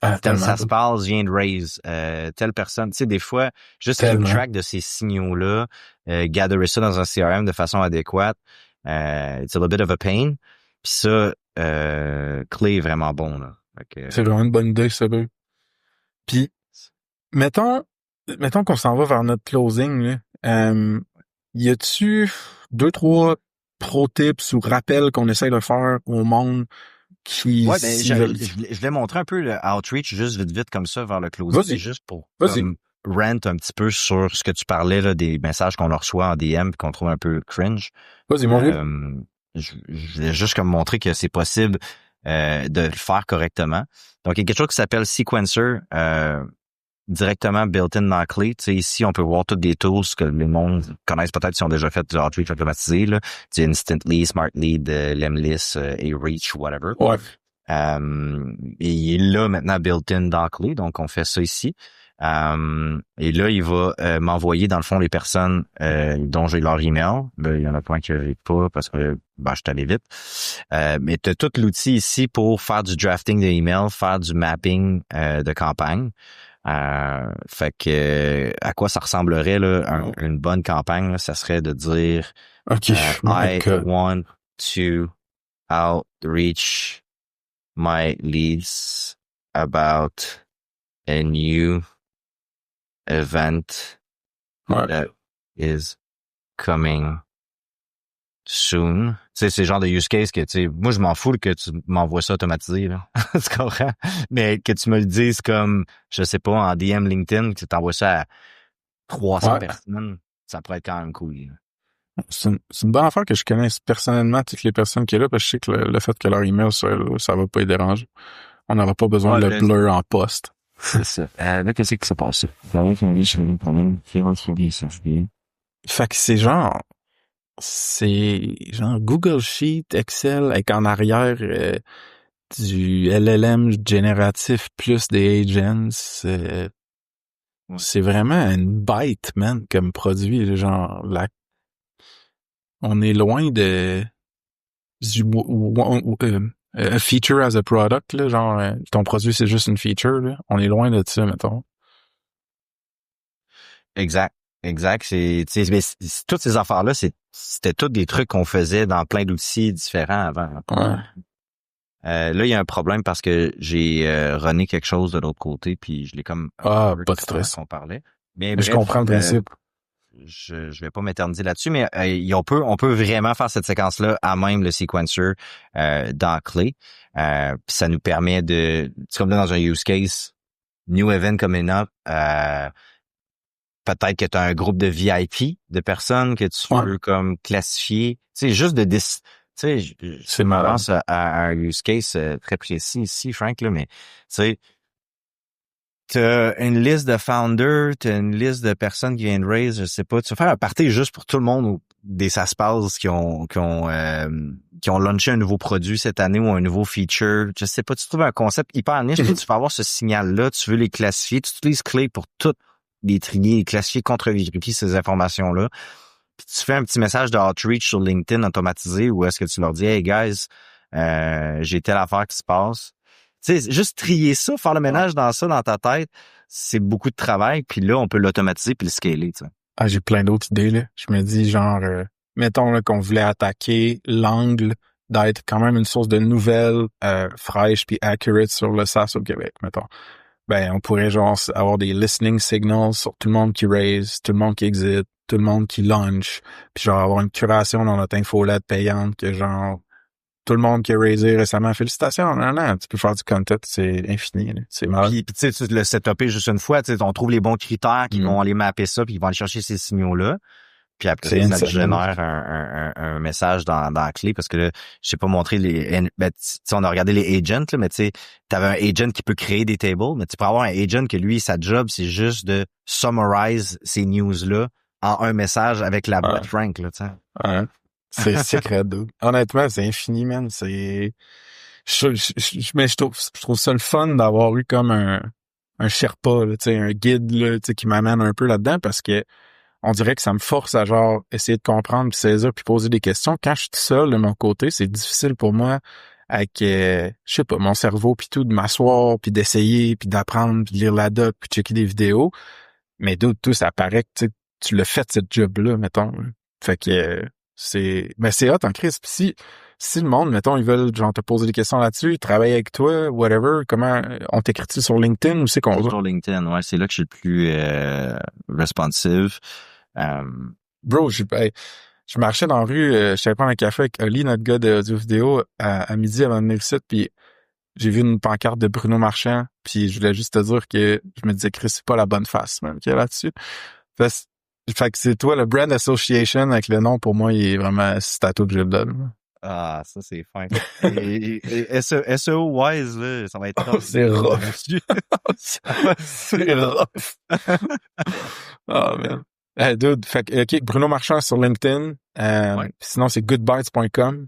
ça se passe, vient de raise, telle personne. Tu sais, des fois, juste keep track de ces signaux-là, gatherer ça dans un CRM de façon adéquate, it's a little bit of a pain. Puis ça, Clay est vraiment bon, là. C'est vraiment une bonne idée, ça, ben. Puis, mettons qu'on s'en va vers notre closing, là. Y a-tu 2-3 pro tips ou rappels qu'on essaie de faire au monde qui... Ouais, ben, je vais montrer un peu le outreach juste vite comme ça vers le closing. C'est juste pour rant un petit peu sur ce que tu parlais, là, des messages qu'on leur reçoit en DM et qu'on trouve un peu cringe. Vas-y, mon vieux. Je voulais juste comme montrer que c'est possible de le faire correctement. Donc, il y a quelque chose qui s'appelle Sequencer, directement built-in dans Clay. Tu sais, ici, on peut voir toutes des tools que les mondes connaissent peut-être s'ils ont déjà fait du outreach automatisé, là. Du Instantly, Smartly, Lemlist, A-Reach, whatever. Ouais. Et il est là maintenant built-in dans Clay, donc on fait ça ici. Et là, il va m'envoyer, dans le fond, les personnes dont j'ai leur email. Ben, il y en a plein qui n'arrivent pas parce que je suis allé vite. Mais tu as tout l'outil ici pour faire du drafting de email, faire du mapping de campagne. Fait que à quoi ça ressemblerait là une bonne campagne là, ça serait de dire I want to outreach my leads about a new event that is coming soon. Tu sais, c'est le genre de use case que, tu sais, moi, je m'en fous que tu m'envoies ça automatisé, là. Tu comprends? Mais que tu me le dises comme, je sais pas, en DM LinkedIn, que tu t'envoies ça à 300 personnes, ça pourrait être quand même cool, là. C'est une bonne affaire que je connaisse personnellement toutes les personnes qui sont là, parce que je sais que le fait que leur email, ça va pas les déranger. On n'aura pas besoin de le blur en poste. C'est ça. Là, qu'est-ce qui se passe? Fait que c'est genre Google Sheet, Excel, avec en arrière du LLM génératif plus des agents. C'est vraiment une bête, man, comme produit. Genre, on est loin de a feature as a product, là, genre ton produit c'est juste une feature, là. On est loin de ça, mettons. Exact. C'est toutes ces affaires-là, c'était toutes des trucs qu'on faisait dans plein d'outils différents avant. Ouais. Là, il y a un problème parce que j'ai runné quelque chose de l'autre côté, puis je l'ai comme pas de stress. qu'on parlait. Mais je comprends le principe. Je vais pas m'éterniser là-dessus, mais on peut vraiment faire cette séquence-là à même le sequencer dans Clay. Puis ça nous permet de, c'est comme dans un use case, new event coming up, peut-être que tu as un groupe de VIP de personnes que tu veux comme classifier. Tu sais, juste de tu sais, je pense à un use case très précis ici, Frank, là, mais tu sais, t'as une liste de founders, t'as une liste de personnes qui viennent de raise, je sais pas. Tu vas faire un party juste pour tout le monde des SaaS qui ont launché un nouveau produit cette année ou un nouveau feature. Je sais pas, tu trouves un concept hyper niche, tu vas avoir ce signal-là, tu veux les classifier, tu utilises Clay pour tout les trier, les classifier, contre-vérifier ces informations-là. Puis tu fais un petit message de outreach sur LinkedIn automatisé où est-ce que tu leur dis « Hey guys, j'ai telle affaire qui se passe. » Tu sais, juste trier ça, faire le ménage dans ça, dans ta tête, c'est beaucoup de travail. Puis là, on peut l'automatiser puis le scaler, tu sais. Ah, j'ai plein d'autres idées, là. Je me dis, genre, mettons là, qu'on voulait attaquer l'angle d'être quand même une source de nouvelles fraîches puis accurate sur le SaaS au Québec, mettons. Ben, on pourrait genre avoir des listening signals sur tout le monde qui raise, tout le monde qui exit, tout le monde qui launch, puis genre avoir une curation dans notre infolette payante que genre tout le monde qui a raisé récemment, félicitations, non, tu peux faire du content, c'est infini, là. C'est marrant. Puis tu sais, tu le setupé juste une fois, tu sais, on trouve les bons critères qui vont aller mapper ça, puis ils vont aller chercher ces signaux-là. Puis après, ça génère un message dans la clé, parce que là, je sais pas montrer on a regardé les agents, là, mais tu sais, t'avais un agent qui peut créer des tables, mais tu peux avoir un agent que lui, sa job, c'est juste de summarize ces news-là en un message avec la boîte Frank, là, tu sais. Ouais. C'est secret, dude. Honnêtement, c'est infini, man. C'est, je trouve ça le fun d'avoir eu comme Sherpa, là, tu sais, un guide, là, tu sais, qui m'amène un peu là-dedans parce que on dirait que ça me force à genre essayer de comprendre, puis saisir, puis poser des questions. Quand je suis tout seul de mon côté, c'est difficile pour moi avec, je sais pas, mon cerveau puis tout, de m'asseoir, puis d'essayer, puis d'apprendre, puis de lire la doc, puis de checker des vidéos. Mais d'autres, tout, ça paraît que tu l'as fait, cette job-là, mettons. Là. Fait que c'est hot en crise. Puis si le monde, mettons, ils veulent genre te poser des questions là-dessus, ils travaillent avec toi, whatever, comment on t'écrit-tu sur LinkedIn ou c'est qu'on va? Sur LinkedIn, ouais, c'est là que je suis le plus responsive. Bro, je marchais dans la rue, je suis allé prendre un café avec Oli, notre gars de audio vidéo, à midi avant de venir ici, puis j'ai vu une pancarte de Bruno Marchand, puis je voulais juste te dire que je me disais, Chris, c'est pas la bonne face, même, qu'il y a là-dessus. Fait que c'est toi, le brand association avec le nom, pour moi, il est vraiment, c'est à toi que je le donne. Ah, ça, c'est fin. Et SEO Wise, là, ça va être top. C'est rough. C'est rough. Oh, man. Dude, fait que, OK, Bruno Marchand sur LinkedIn. Ouais. Sinon, c'est goodbytes.com.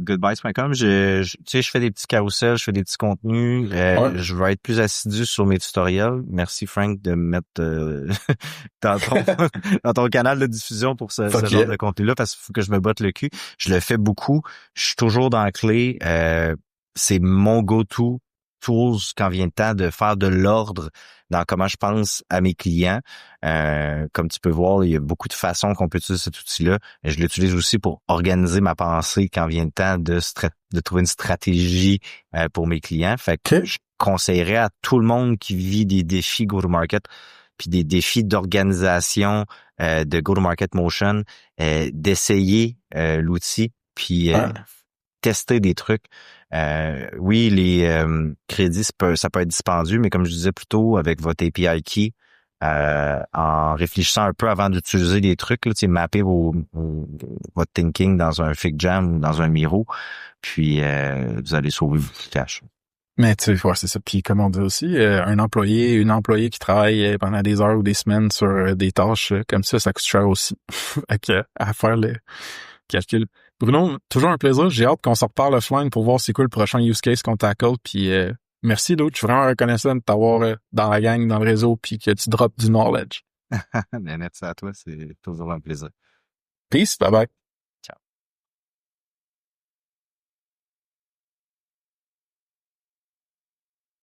Goodbyes.com, tu sais, je fais des petits carousels, je fais des petits contenus. Ouais. Je vais être plus assidu sur mes tutoriels. Merci Frank de me mettre dans ton canal de diffusion pour ce genre de contenu-là parce qu'il faut que je me botte le cul. Je le fais beaucoup. Je suis toujours dans la clé. C'est mon go-to tools quand vient le temps de faire de l'ordre dans comment je pense à mes clients. Comme tu peux voir, il y a beaucoup de façons qu'on peut utiliser cet outil-là. Et je l'utilise aussi pour organiser ma pensée quand vient le temps de trouver une stratégie pour mes clients. Fait que je conseillerais à tout le monde qui vit des défis go-to-market puis des défis d'organisation de go-to-market motion d'essayer l'outil puis tester des trucs. Oui, les crédits, ça peut être dispendieux, mais comme je disais plus tôt, avec votre API Key, en réfléchissant un peu avant d'utiliser des trucs, là, mapper votre thinking dans un FigJam ou dans un Miro, puis vous allez sauver votre cash. Mais tu sais, ouais, c'est ça. Puis comme on dit aussi, une employée qui travaille pendant des heures ou des semaines sur des tâches comme ça coûte cher aussi à faire le calcul. Bruno, toujours un plaisir. J'ai hâte qu'on se reparle offline pour voir c'est quoi le prochain use case qu'on tackle. Puis merci, d'autres. Je suis vraiment reconnaissant de t'avoir dans la gang, dans le réseau, puis que tu drops du knowledge. Merci à toi, c'est toujours un plaisir. Peace, bye bye.